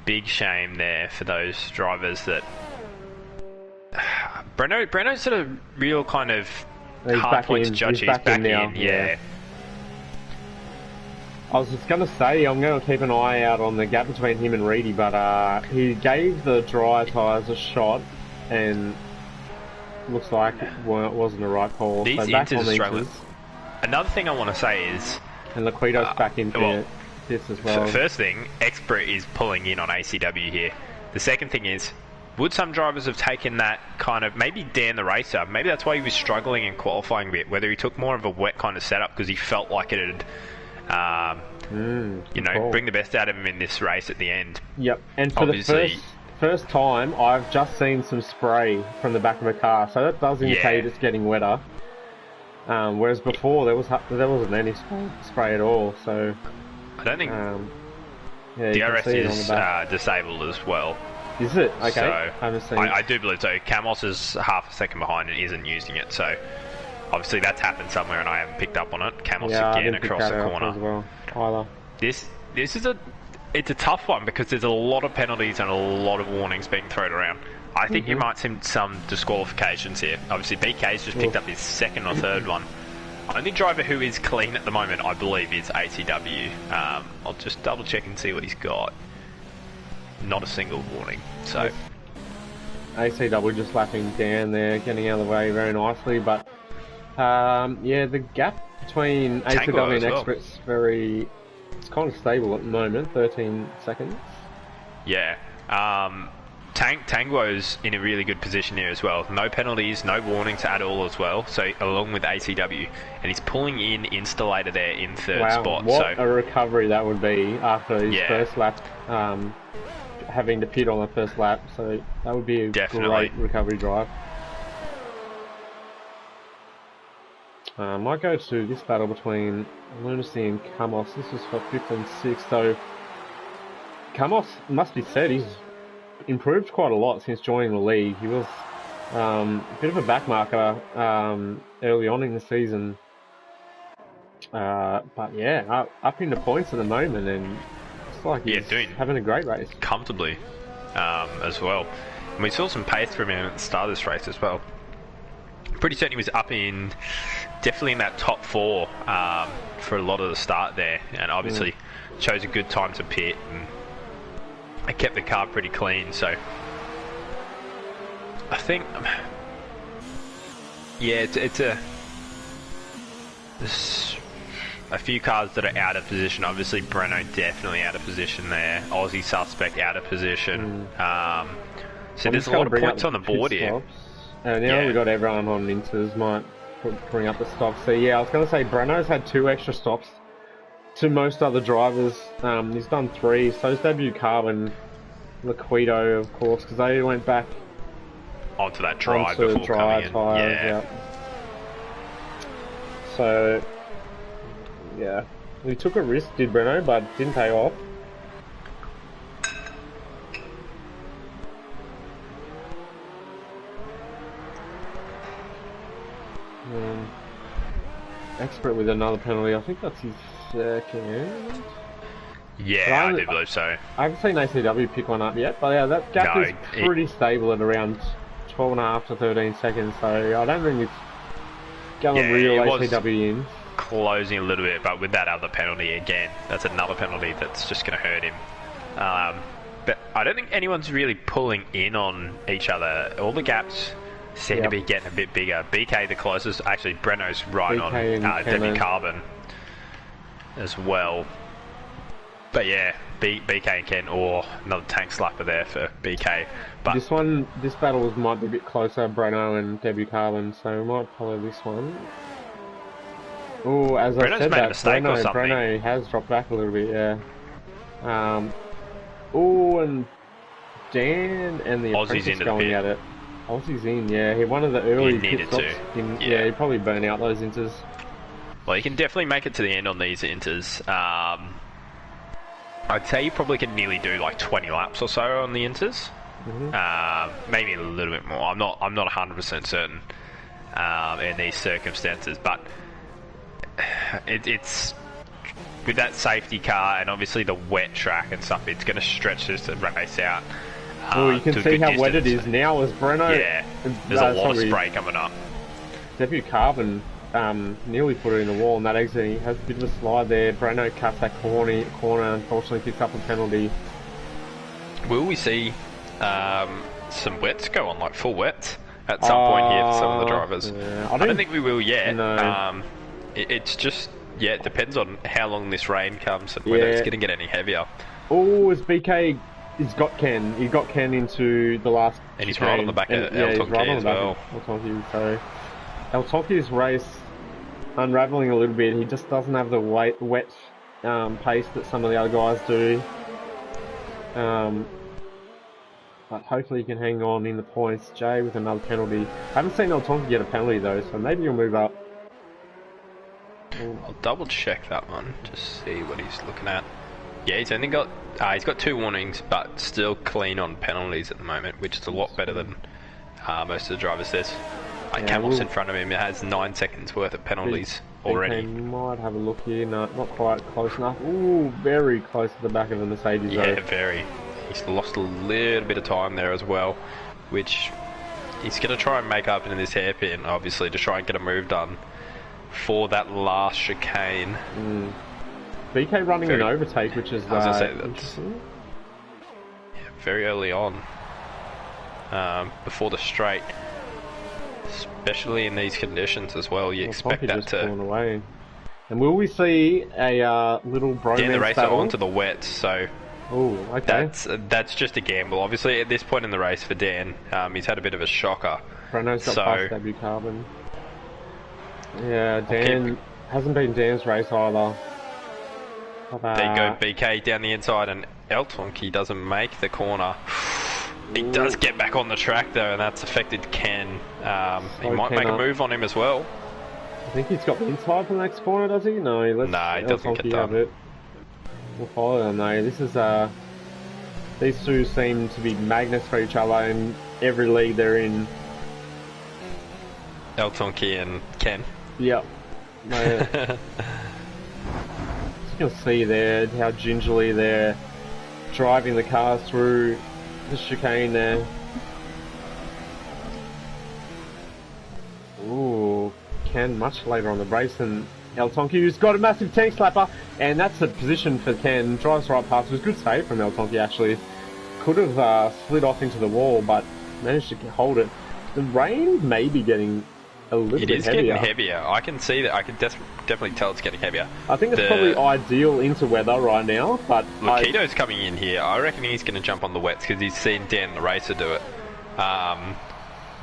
big shame there for those drivers that... Breno's at a real kind of hard point to judge. He's back in, yeah. I was just going to say, I'm going to keep an eye out on the gap between him and Reedy, but he gave the dry tyres a shot, and looks like it wasn't the right call. These inters are struggling. Another thing I want to say is... And Laquido's back into this as well. So first thing, Expert is pulling in on ACW here. The second thing is, would some drivers have taken that kind of... Maybe Dan the Racer, maybe that's why he was struggling in qualifying a bit, whether he took more of a wet kind of setup because he felt like it had... bring the best out of him in this race at the end. Yep, and for the first time, I've just seen some spray from the back of a car, so that does indicate it's getting wetter. Whereas before, there wasn't any spray at all. So I don't think the DRS is disabled as well. Is it? Okay. So I do believe so. Camos is half a second behind and isn't using it. So. Obviously that's happened somewhere and I haven't picked up on it. Camos again across the corner. As well, either. This is it's a tough one because there's a lot of penalties and a lot of warnings being thrown around. I think you might see some disqualifications here. Obviously BK's just picked up his 2nd or 3rd one. Only driver who is clean at the moment, I believe, is ACW. I'll just double check and see what he's got. Not a single warning. So ACW just lapping down there, getting out of the way very nicely, but Yeah, the gap between Tango ACW and as well. Expert's it's kind of stable at the moment, 13 seconds. Yeah. Tango's in a really good position here as well. No penalties, no warnings at all as well. So along with ACW, and he's pulling in Installator there in third spot. What so a recovery that would be after his first lap, having to pit on the first lap. So that would be a great recovery drive. Might go to this battle between Lunacy and Kamos. This was for 5th and 6th. So Kamos, must be said, he's improved quite a lot since joining the league. He was a bit of a backmarker early on in the season, but yeah, up in the points at the moment, and it's like he's doing having a great race comfortably as well. And we saw some pace from him at the start of this race as well. Pretty certain he was up in definitely in that top 4 for a lot of the start there, and obviously chose a good time to pit. And I kept the car pretty clean, so I think, yeah, there's a few cars that are out of position. Obviously, Breno definitely out of position there. Aussie Suspect out of position. So there's a lot of points on the board here. And now we've got everyone on inters, might bring up the stops. So yeah, I was going to say Breno's had 2 extra stops to most other drivers. He's done 3. So's debut Carbon, Liquido, of course, because they went back onto that drive before coming in. Tires, So yeah, he took a risk, did Breno, but didn't pay off. Expert with another penalty. I think that's his second. Yeah, I do believe so. I haven't seen ACW pick one up yet, but yeah, that gap is pretty stable at around 12.5 to 13 seconds, so I don't think it's going to reel ACW in. Closing a little bit, but with that other penalty again, that's another penalty that's just going to hurt him. But I don't think anyone's really pulling in on each other. All the gaps seem to be getting a bit bigger. BK the closest, actually Breno's right on Demi Carbon as well. But yeah, BK and Ken, or another tank slapper there for BK. But this battle might be a bit closer, Breno and Debut Carbon, so we might follow this one. Oh, as I said that, Breno has dropped back a little bit, yeah. Oh, and Dan and the Apprentice going at it. Aussie's in, yeah. He one of the early pit stops. Yeah, he probably burn out those inters. Well, he can definitely make it to the end on these inters. I'd say you probably can nearly do like 20 laps or so on the inters. Maybe a little bit more. I'm not 100% certain in these circumstances, but it's with that safety car and obviously the wet track and stuff. It's going to stretch this race out. Well, you can see how wet it is now as Breno. Yeah, there's a lot of spray coming up. Debut Carbon nearly put it in the wall, and that exit he has a bit of a slide there. Breno cuts that corner, unfortunately picks up a penalty. Will we see some wets go on, like full wets, at some point here for some of the drivers? Yeah. I don't think we will yet. No. It's just, it depends on how long this rain comes and whether it's going to get any heavier. Oh, as BK... He's got Ken into the last and he's right on the back of El Tonki as well. So El Tonki's race unravelling a little bit. He just doesn't have the wet pace that some of the other guys do. But hopefully he can hang on in the points. Jay with another penalty. I haven't seen El Tonki get a penalty though, so maybe he'll move up. I'll double check that one, just see what he's looking at. Yeah, he's only got he's got 2 warnings, but still clean on penalties at the moment, which is a lot better than most of the drivers. There's Camel's in front of him. It has 9 seconds worth of penalties already. Might have a look here. No, not quite close enough. Ooh, very close to the back of the Mercedes. Yeah, very. He's lost a little bit of time there as well, which he's going to try and make up in this hairpin, obviously, to try and get a move done for that last chicane. BK running an overtake, which is interesting. Yeah, very early on, before the straight. especially in these conditions as well. You expect that just to. pulling away. And will we see a little bromance Dan the racer battle? onto the wets, so. Oh, okay. That's just a gamble. Obviously, at this point in the race for Dan, he's had a bit of a shocker. Breno's got past W Carbon. Yeah, Dan hasn't been Dan's race either. There you go, BK down the inside, and Eltonki doesn't make the corner. He does get back on the track though, and that's affected Ken. He might make a move on him as well. I think he's got the inside for the next corner, does he? No, he doesn't get done. It. We'll follow them though. This is these two seem to be magnets for each other in every league they're in. Eltonki and Ken. Yep. No, you can see there how gingerly they're driving the cars through the chicane there. Ooh, Ken much later on the race than Eltonki, who's got a massive tank slapper, and that's a position for Ken. Drives right past. It was a good save from Eltonki actually. Could have slid off into the wall, but managed to hold it. The rain may be getting a little bit heavier. It is getting heavier. I can see that. I can definitely tell it's getting heavier. I think it's probably ideal into weather right now, but Lokito's coming in here. I reckon he's going to jump on the wets because he's seen Dan the racer do it.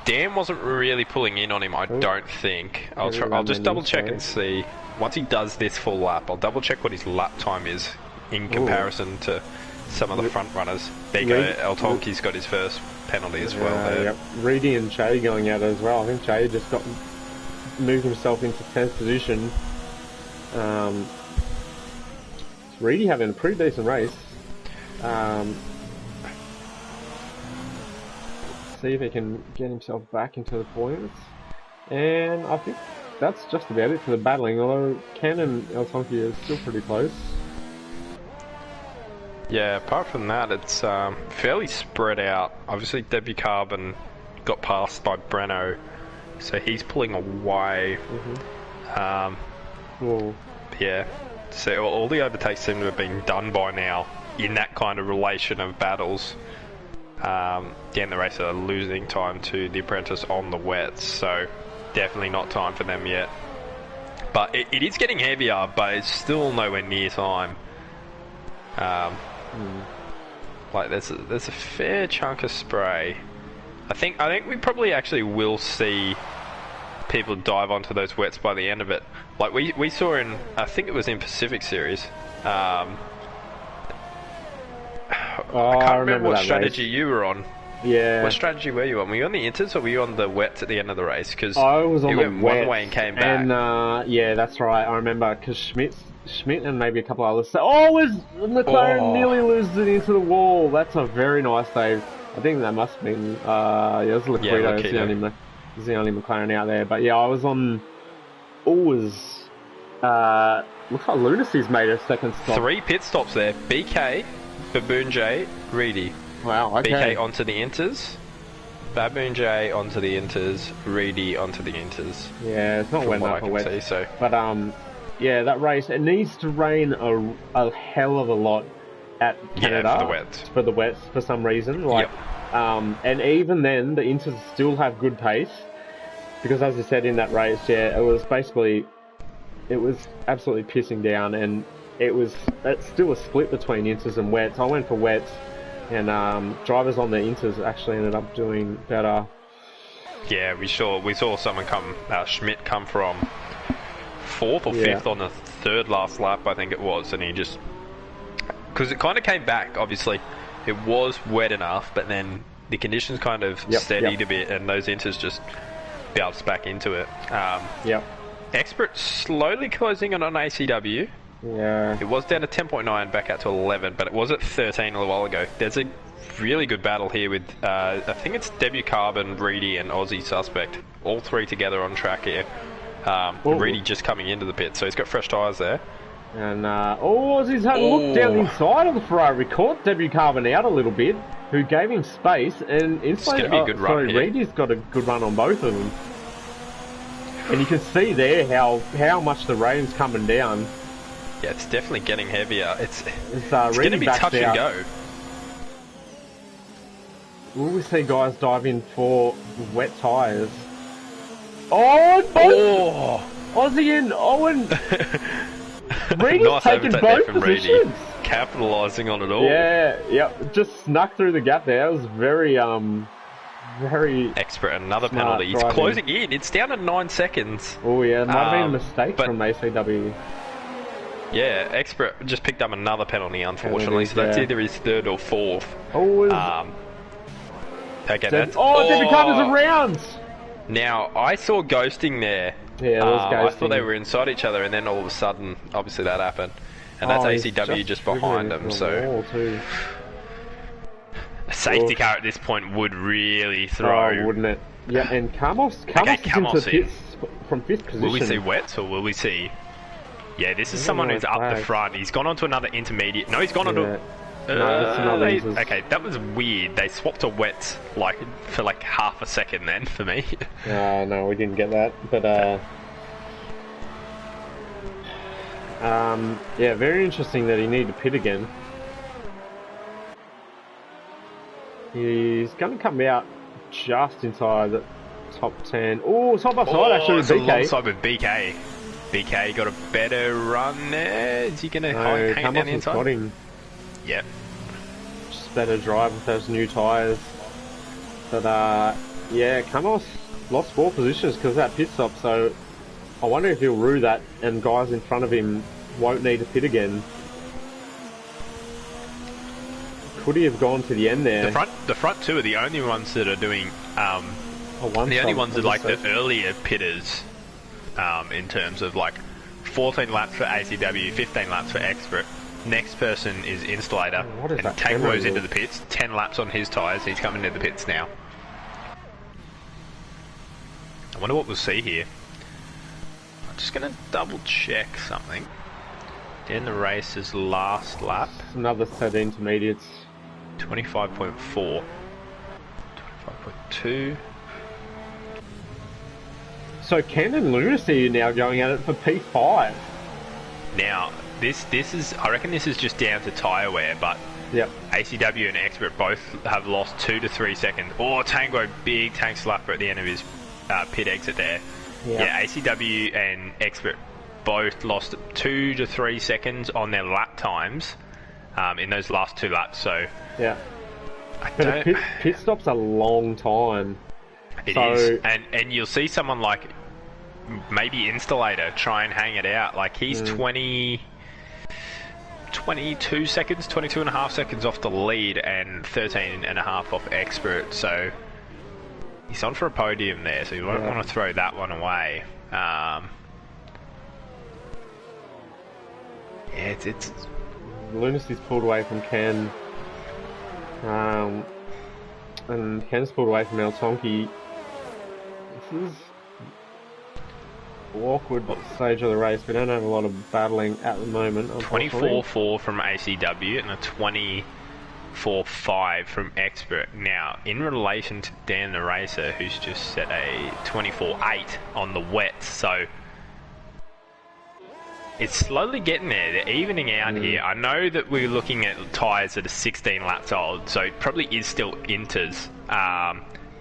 Dan wasn't really pulling in on him, I don't think. I'll just double check and see. Once he does this full lap, I'll double check what his lap time is in comparison to some of the front runners. There you go, Eltonki's got his first penalty as well there. Yep. Reedy and Jay going at it as well. I think Jay just moved himself into 10th position. Reedy having a pretty decent race. See if he can get himself back into the points. And I think that's just about it for the battling, although Ken and Eltonki are still pretty close. Yeah, apart from that, it's fairly spread out. Obviously, Debbie Carbon got passed by Breno, so he's pulling away. Yeah, so all the overtakes seem to have been done by now in that kind of relation of battles. Dan the racer losing time to the apprentice on the wets, so definitely not time for them yet. But it is getting heavier, but it's still nowhere near time. Like there's a fair chunk of spray. I think we probably actually will see people dive onto those wets by the end of it. Like we saw in, I think it was in Pacific Series. I can't remember what strategy you were on. Yeah. What strategy were you on? Were you on the inters or were you on the wets at the end of the race? Because I was on the went one way and came back. And yeah, that's right. I remember because Schmidt and maybe a couple others. McLaren nearly loses it into the wall. That's a very nice save. I think that must have been it was Loquito. It's the only McLaren out there. But yeah, I was on. Looks like Lunacy's made a second stop. 3 pit stops there. BK, Baboon J, Reedy. Wow, okay. BK onto the inters, Baboon J onto the inters, Reedy onto the inters. Yeah, it's not wet enough for wet. So. But yeah, that race, it needs to rain a hell of a lot at Canada for the wets for some reason. Like, and even then, the inters still have good pace because, as I said in that race, it was absolutely pissing down, and it's still a split between inters and wets. I went for wets. And drivers on the inters actually ended up doing better. Yeah, we saw someone Schmidt come from 4th or 5th on the 3rd last lap, I think it was, and he just, because it kind of came back. Obviously, it was wet enough, but then the conditions kind of steadied a bit, and those inters just bounced back into it. Expert slowly closing on ACW. Yeah. It was down to 10.9, back out to 11, but it was at 13 a little while ago. There's a really good battle here with, I think it's Debut Carbon, Reedy, and Aussie Suspect. All 3 together on track here. Reedy just coming into the pit, so he's got fresh tyres there. And, Aussie's had a look down the inside of the Ferrari. Caught Debut Carbon out a little bit, who gave him space, and it's going to be a good run here. Reedy's got a good run on both of them. And you can see there how much the rain's coming down. Yeah, it's definitely getting heavier. It's going to be touch and go. Will we see guys dive in for wet tyres? Oh, Aussie and Owen. Reedy's nice taken overtake both there from Reedy. positions. Capitalising on it all. Yeah, yep. Just snuck through the gap there. That was very, very Expert, another smart penalty. He's driving. closing in. It's down to 9 seconds. Oh yeah, it might have been a mistake but- from ACW. Yeah, Expert just picked up another penalty, unfortunately. So that's yeah. either his third or fourth. Oh, Okay, that's... Debbie Carter's around! Now, I saw ghosting there. Yeah, there was ghosting. I thought they were inside each other, and then all of a sudden, obviously that happened. And that's ACW just behind them, so... A safety car at this point would really throw... Oh, wouldn't it? Yeah, and Carmos is into pits from 5th position. Will we see wets, or will we see... Yeah, this is someone who's up the front. He's gone on to another intermediate. No, he's gone on to... No, that's another okay, that was weird. They swapped to wets for like half a second then for me. No, we didn't get that. But yeah, very interesting that he needed to pit again. He's going to come out just inside the top 10. Oh, side by side actually with BK. Alongside with BK. BK got a better run there. Is he going to hang it down the inside? Got him. Yep. Just better drive with those new tyres. But yeah, Camos lost 4 positions because of that pit stop, so I wonder if he'll rue that and guys in front of him won't need to pit again. Could he have gone to the end there? The front two are the only ones that are doing the only ones that like the earlier pitters in terms of like 14 laps for ACW, 15 laps for Expert. Next person is Installator, and Tango's into the pits. 10 laps on his tyres. He's coming into the pits now. I wonder what we'll see here. I'm just going to double check something. In the race's last lap. Another set of intermediates. 25.4. 25.2. So Ken and Lunacy are now going at it for P5. Now, this is, I reckon this is just down to tyre wear, but yep. ACW and Expert both have lost 2 to 3 seconds. Oh, Tango, big tank slapper at the end of his pit exit there. Yep. Yeah, ACW and Expert both lost 2 to 3 seconds on their lap times in those last 2 laps. So yeah, but a pit stop's a long time. It is, and you'll see someone like maybe Installator try and hang it out. Like he's 22 seconds, 22 and a half seconds off the lead, and 13 and a half off Expert. So he's on for a podium there. So you won't want to throw that one away. Yeah, it's Lunacy's pulled away from Ken, and Ken's pulled away from El Tonki. This is awkward stage of the race. We don't have a lot of battling at the moment. 24.4 from ACW and a 24.5 from Expert. Now, in relation to Dan the Racer, who's just set a 24.8 on the wet, so it's slowly getting there. They're evening out here. I know that we're looking at tyres that are 16 laps old, so it probably is still inters.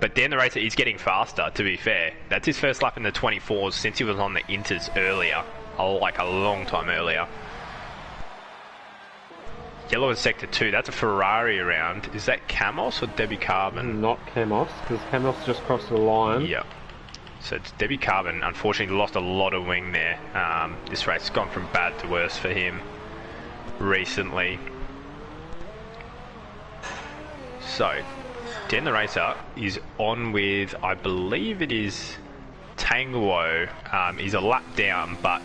But Dan the Racer is getting faster, to be fair. That's his first lap in the 24s since he was on the inters earlier. Like a long time earlier. Yellow in Sector 2, that's a Ferrari around. Is that Camos or Debbie Carbon? Not Camos, because Camos just crossed the line. Yep. So it's Debbie Carbon, unfortunately lost a lot of wing there. This race has gone from bad to worse for him recently. So, Dan the Racer is on with, I believe it is Tango. He's a lap down, but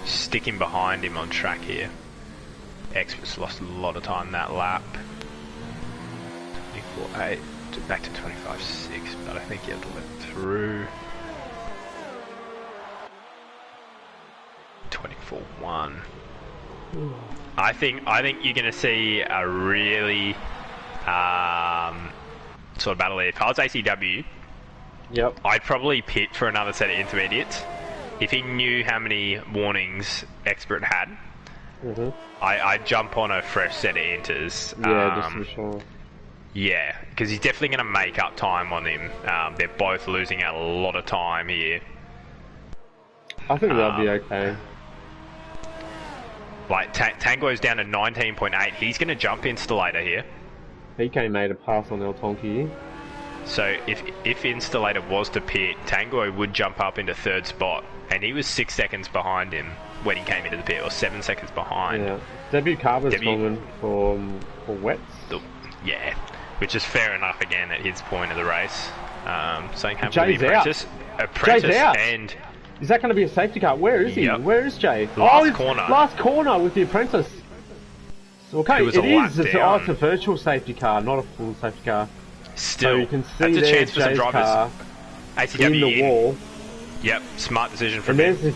sticking behind him on track here. Expert's lost a lot of time that lap. 24.8, back to 25.6, but I think he had to let through. 24.1. I think you're going to see a really sort of battle here. If I was ACW, yep, I'd probably pit for another set of intermediates. If he knew how many warnings Expert had, I'd jump on a fresh set of inters. Yeah, just for sure. Yeah, because he's definitely going to make up time on him. They're both losing out a lot of time here. I think they'll be okay. Like, Tango's down to 19.8. He's going to jump Installator here. PK made a pass on El Tonki. So if Installator was to pit, Tango would jump up into third spot, and he was 6 seconds behind him when he came into the pit, or 7 seconds behind. Yeah. Debut Carver's coming for wets. Yeah, which is fair enough again at his point of the race. Something happened Jay's to the apprentice. Jay's out. And is that going to be a safety car? Where is he? Yep. Where is Jay? Last corner. Last corner with the apprentice. Okay, it is. It's a virtual safety car, not a full safety car. Still, so you can see that's a chance for some Jay's drivers. Car ACW in the wall. Yep, smart decision from him.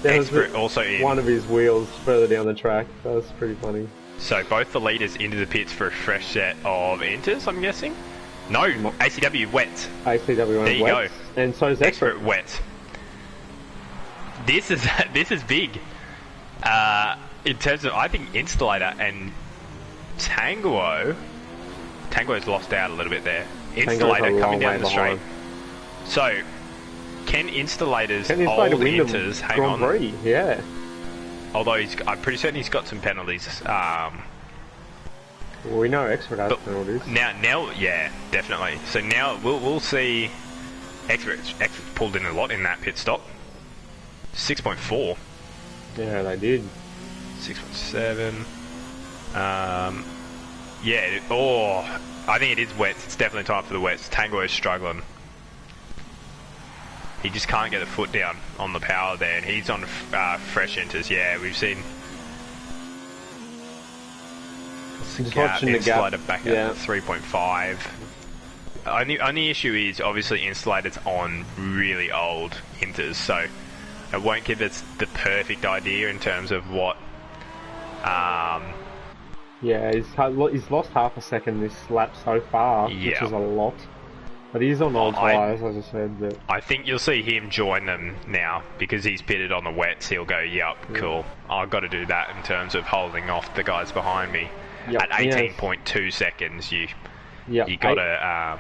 There's also in. One of his wheels further down the track. That was pretty funny. So both the leaders into the pits for a fresh set of enters, I'm guessing? No, ACW wet. ACW there you wet. Go. And so is Expert wet. This is big. In terms of, I think Installator and Tango's lost out a little bit there. Installator coming down the straight. So, can Installator's old enters hang on? Prix? Yeah. Although I'm pretty certain he's got some penalties. Well, we know Expert has penalties. Now, yeah, definitely. So now we'll see. Expert's pulled in a lot in that pit stop. 6.4. Yeah, they did. 6.7. Yeah. I think it is wets. It's definitely time for the wets. Tango is struggling. He just can't get the foot down on the power there, and he's on fresh enters. Yeah, we've seen. Just watching the gap. Back at 3.5. Only issue is obviously Installator's on really old enters, so it won't give us the perfect idea in terms of what. Yeah, he's lost half a second this lap so far, which is a lot. But he's on old tyres, as I said. But I think you'll see him join them now because he's pitted on the wets. He'll go, "Yep, cool. I've got to do that in terms of holding off the guys behind me." Yep. At 18.2 seconds, you got to.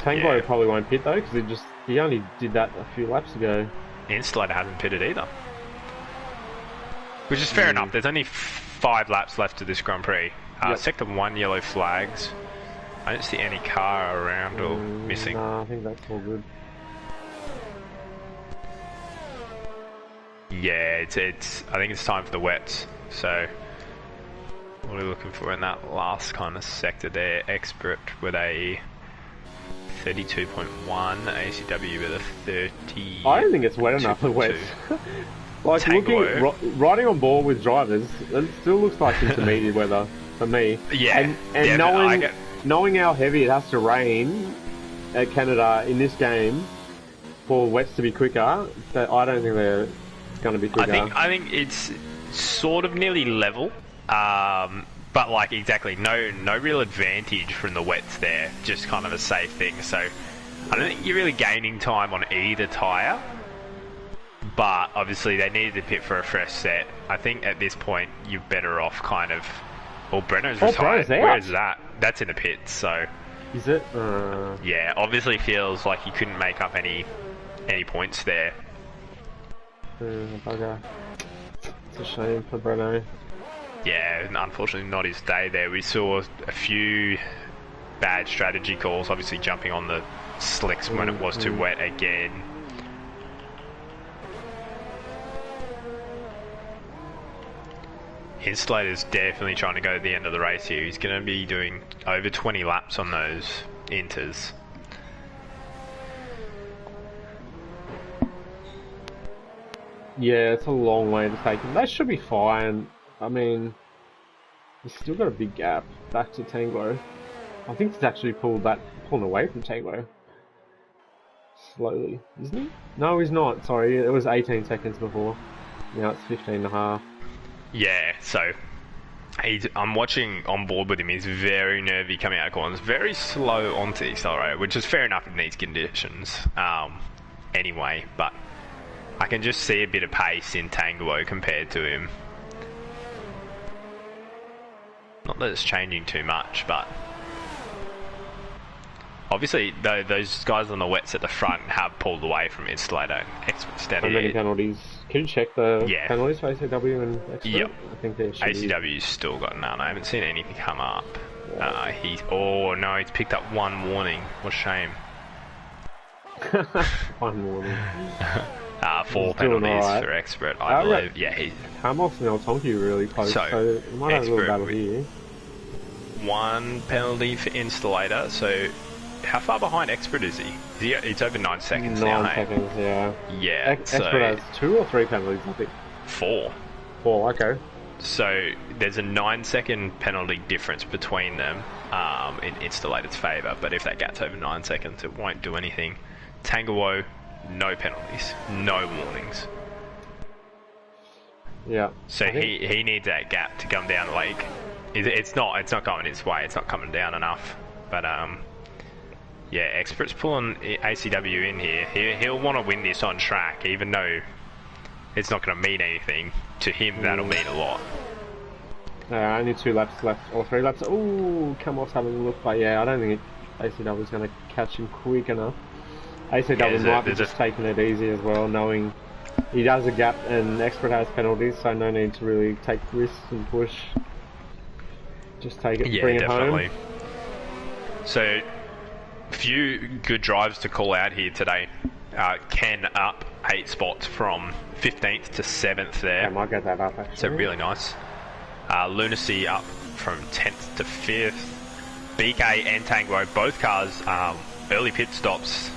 Tango probably won't pit though because he only did that a few laps ago. Installator hasn't pitted either, which is fair enough. There's only 5 laps left of this Grand Prix. Sector 1 yellow flags. I don't see any car around or missing. No, I think that's all good. Yeah, I think it's time for the wets. So, what are we looking for in that last kind of sector there? Expert with a 32.1, ACW with a 30. I don't think it's wet enough for wets. Like riding on board with drivers, it still looks like intermediate weather for me. Yeah, and knowing how heavy it has to rain at Canada in this game for wets to be quicker, that I don't think they're going to be quicker. I think it's sort of nearly level, but like exactly no real advantage from the wets there. Just kind of a safe thing. So I don't think you're really gaining time on either tyre. But obviously they needed to pit for a fresh set. I think at this point you're better off kind of. Well, Breno's retired. Where is that? That's in the pits, so... Is it? Yeah, obviously feels like he couldn't make up any points there. Bugger. It's a shame for Breno. Yeah, unfortunately not his day there. We saw a few bad strategy calls, obviously jumping on the slicks when it was too wet again. Installator's definitely trying to go to the end of the race here. He's going to be doing over 20 laps on those inters. Yeah, it's a long way to take him. That should be fine. I mean, he's still got a big gap back to Tango. I think he's actually pulling away from Tango. Slowly, isn't he? No, he's not. Sorry, it was 18 seconds before. Now it's 15 and a half. Yeah, so I'm watching on board with him. He's very nervy coming out of corners, very slow onto the accelerator, which is fair enough in these conditions anyway, but I can just see a bit of pace in Tango compared to him. Not that it's changing too much, but Obviously, those guys on the wets at the front have pulled away from Installator and Expert How steady. many penalties? Can you check the Yeah. penalties for ACW and Expert? Yep. I think there should be. ACW's still got none. I haven't seen anything come up. Yeah. He's picked up one warning. What a shame. One warning. 4 penalties for Expert, I believe. Yeah, Ramos and Eltonki are really close, so we might have a little battle here. 1 penalty for Installator, so how far behind Expert is he? It's over 9 seconds now, 9 seconds, yeah. Yeah, Expert has 2 or 3 penalties, I think. 4. 4, okay. So there's a 9-second penalty difference between them in Installator's favour, but if that gap's over 9 seconds, it won't do anything. Tangawo, no penalties, no warnings. Yeah. So he needs that gap to come down. Like, it's not coming his way. It's not coming down enough. But yeah, Expert's pulling ACW in here. He'll want to win this on track, even though it's not going to mean anything. To him, that'll mean a lot. Only 2 laps left, or 3 laps. Ooh, Camel's having a look, but yeah, I don't think ACW's going to catch him quick enough. ACW might be just taking it easy as well, knowing he does a gap and Expert has penalties, so no need to really take risks and push. Just take it, bring it home. So, few good drives to call out here today. Ken up 8 spots from 15th to 7th there. I might get that up actually. So really nice. Lunacy up from 10th to 5th. BK and Tango, both cars early pit stops.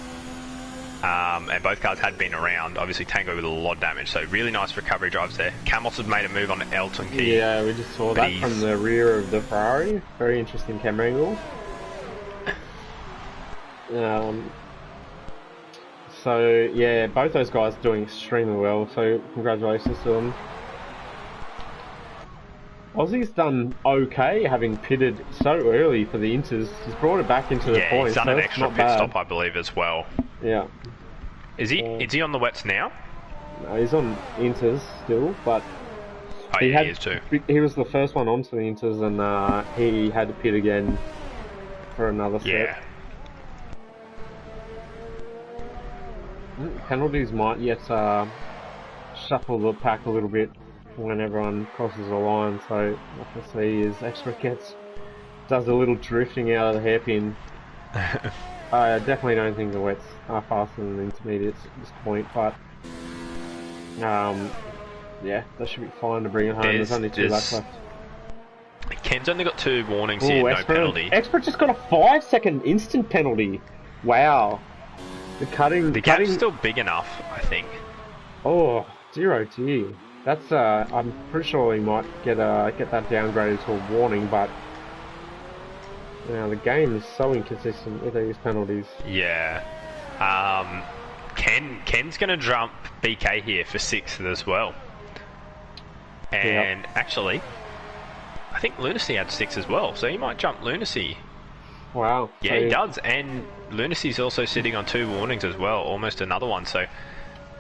And both cars had been around. Obviously Tango with a lot of damage, so really nice recovery drives there. Camos has made a move on Elton Key. Yeah, we just saw that from the rear of the Ferrari. Very interesting camera angle. So yeah, both those guys are doing extremely well, so congratulations to them. Aussie's done okay, having pitted so early for the Inters. He's brought it back into the points. Yeah, he's done an extra pit stop, I believe, as well. Yeah. Is he on the wets now? No, he's on Inters still, but he is too. He was the first one onto the Inters, and he had to pit again for another set. Yeah. Penalties might yet shuffle the pack a little bit when everyone crosses the line, so what I see is Expert does a little drifting out of the hairpin. I definitely don't think the wets are faster than the intermediates at this point, but yeah, that should be fine to bring it home. There's only 2 laps left. Ken's only got 2 warnings here, no penalty. Expert just got a 5-second instant penalty. Wow. The gap's still big enough, I think. Oh, dear oh dear. That's I'm pretty sure he might get that downgraded to a warning, but the game is so inconsistent with these penalties. Yeah. Ken's gonna jump BK here for 6th as well. And actually, I think Lunacy had 6 as well, so he might jump Lunacy. Wow. Yeah, so he does, and Lunacy's also sitting on 2 warnings as well, almost another one, so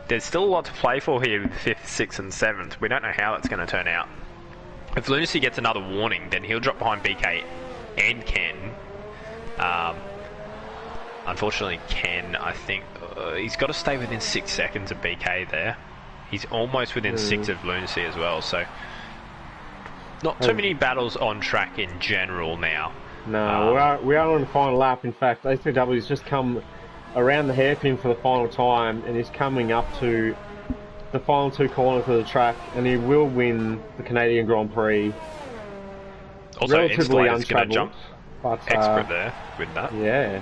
there's still a lot to play for here with 5th, 6th and 7th. We don't know how it's going to turn out. If Lunacy gets another warning, then he'll drop behind BK and Ken. Unfortunately, Ken, I think, he's got to stay within 6 seconds of BK there. He's almost within 6 of Lunacy as well, so not too many battles on track in general now. No, we are on the final lap. In fact, ACW's just come around the hairpin for the final time, and he's coming up to the final 2 corners of the track, and he will win the Canadian Grand Prix. Also, relatively Installator's going to jump but Expert there with that. Yeah.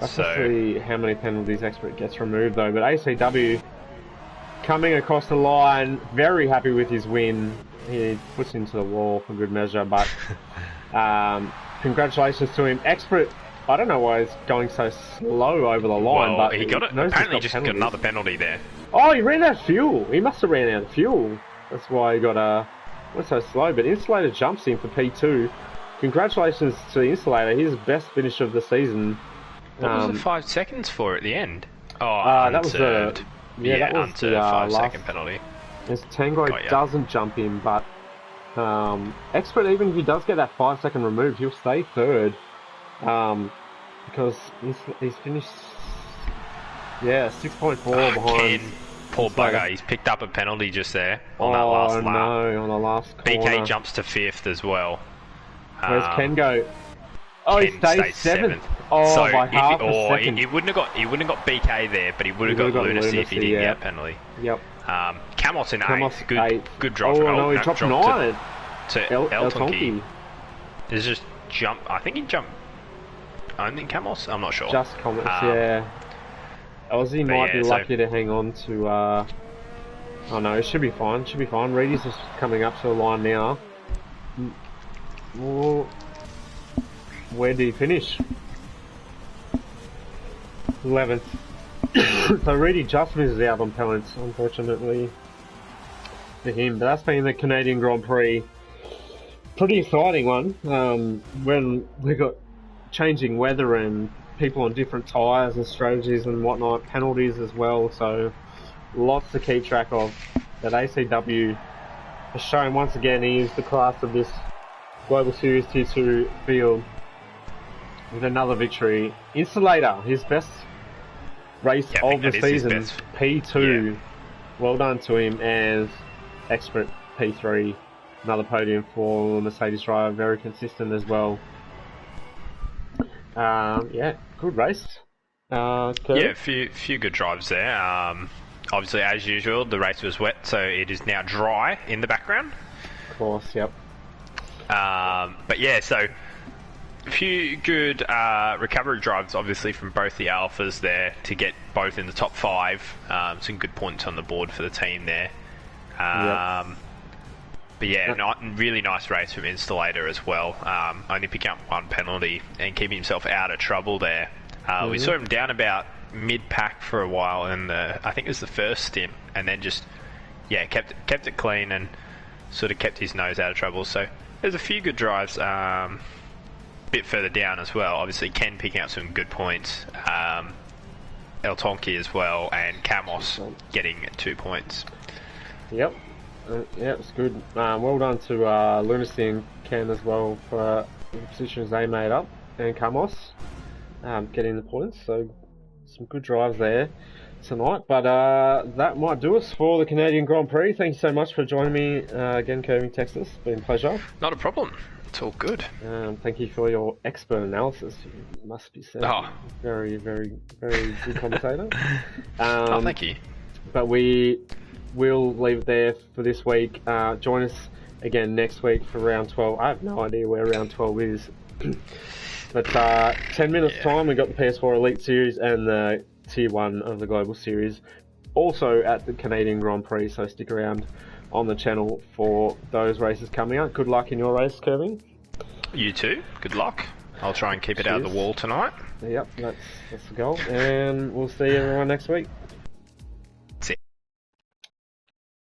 Let's see how many penalties Expert gets removed though. But ACW coming across the line, very happy with his win. He puts into the wall for good measure, but congratulations to him. Expert, I don't know why he's going so slow over the line, but he got it. Apparently just got another penalty there. Oh, he ran out of fuel. He must have ran out of fuel. That's why he went so slow. But Installator jumps in for P2. Congratulations to the Installator. His best finish of the season. What was the 5 seconds for at the end? Oh, that was the that was the 5-second penalty. As Tango doesn't jump in, but Expert, even if he does get that 5-second removed, he'll stay third. because he's finished. Yeah, 6.4 behind. Poor bugger, he's picked up a penalty just there on that last lap. No, on the last corner. BK jumps to 5th as well. Where's Ken go? Oh, Ken he stays 7th. Oh, so by half a second. He wouldn't have got BK there, but he would have got Lunacy if he didn't get a penalty. Yep. Camos in 8th. Good drop. Oh, no, he dropped 9. To El Tonki. There's just jump. I think he jumped only Camos. I'm not sure. Just Camos, yeah. Aussie might be lucky to hang on to. Oh no, it should be fine. Should be fine. Reedy's just coming up to the line now. Well, where did he finish? 11th. So Reedy just misses out on penalties, unfortunately for him. But that's been the Canadian Grand Prix. Pretty exciting one. When we got changing weather and people on different tyres and strategies and whatnot, penalties as well, so lots to keep track of. That ACW has shown once again he is the class of this Global Series Tier 2 field with another victory. Insulator, his best race of the season, P2. Yeah. Well done to him, as Expert P3. Another podium for the Mercedes driver, very consistent as well. Yeah, good race. Yeah, a few good drives there. Obviously, as usual, the race was wet, so it is now dry in the background. Of course, yep. But yeah, so a few good recovery drives, obviously, from both the Alphas there to get both in the top 5. Some good points on the board for the team there. But yeah, really nice race from Installator as well. Only picking up 1 penalty and keeping himself out of trouble there. We saw him down about mid-pack for a while, and I think it was the first stint, and then just kept it clean and sort of kept his nose out of trouble. So there's a few good drives. Bit further down as well. Obviously, Ken picking up some good points. El Tonki as well, and Camos getting 2 points. Yep. Yeah, it's good. Well done to Lunacy and Ken as well for the positions they made up, and Camos getting the points. So some good drives there tonight. But that might do us for the Canadian Grand Prix. Thank you so much for joining me again, Kirby, Texas. It's been a pleasure. Not a problem. It's all good. Thank you for your expert analysis. You must be said. Very, very, very good commentator. Thank you. But we'll leave it there for this week. Join us again next week for round 12. I have no idea where round 12 is. But 10 minutes time, we got the PS4 Elite Series and the Tier 1 of the Global Series. Also at the Canadian Grand Prix, so stick around on the channel for those races coming up. Good luck in your race, Kirby. You too. Good luck. I'll try and keep it out of the wall tonight. Yep, that's the goal. And we'll see everyone next week.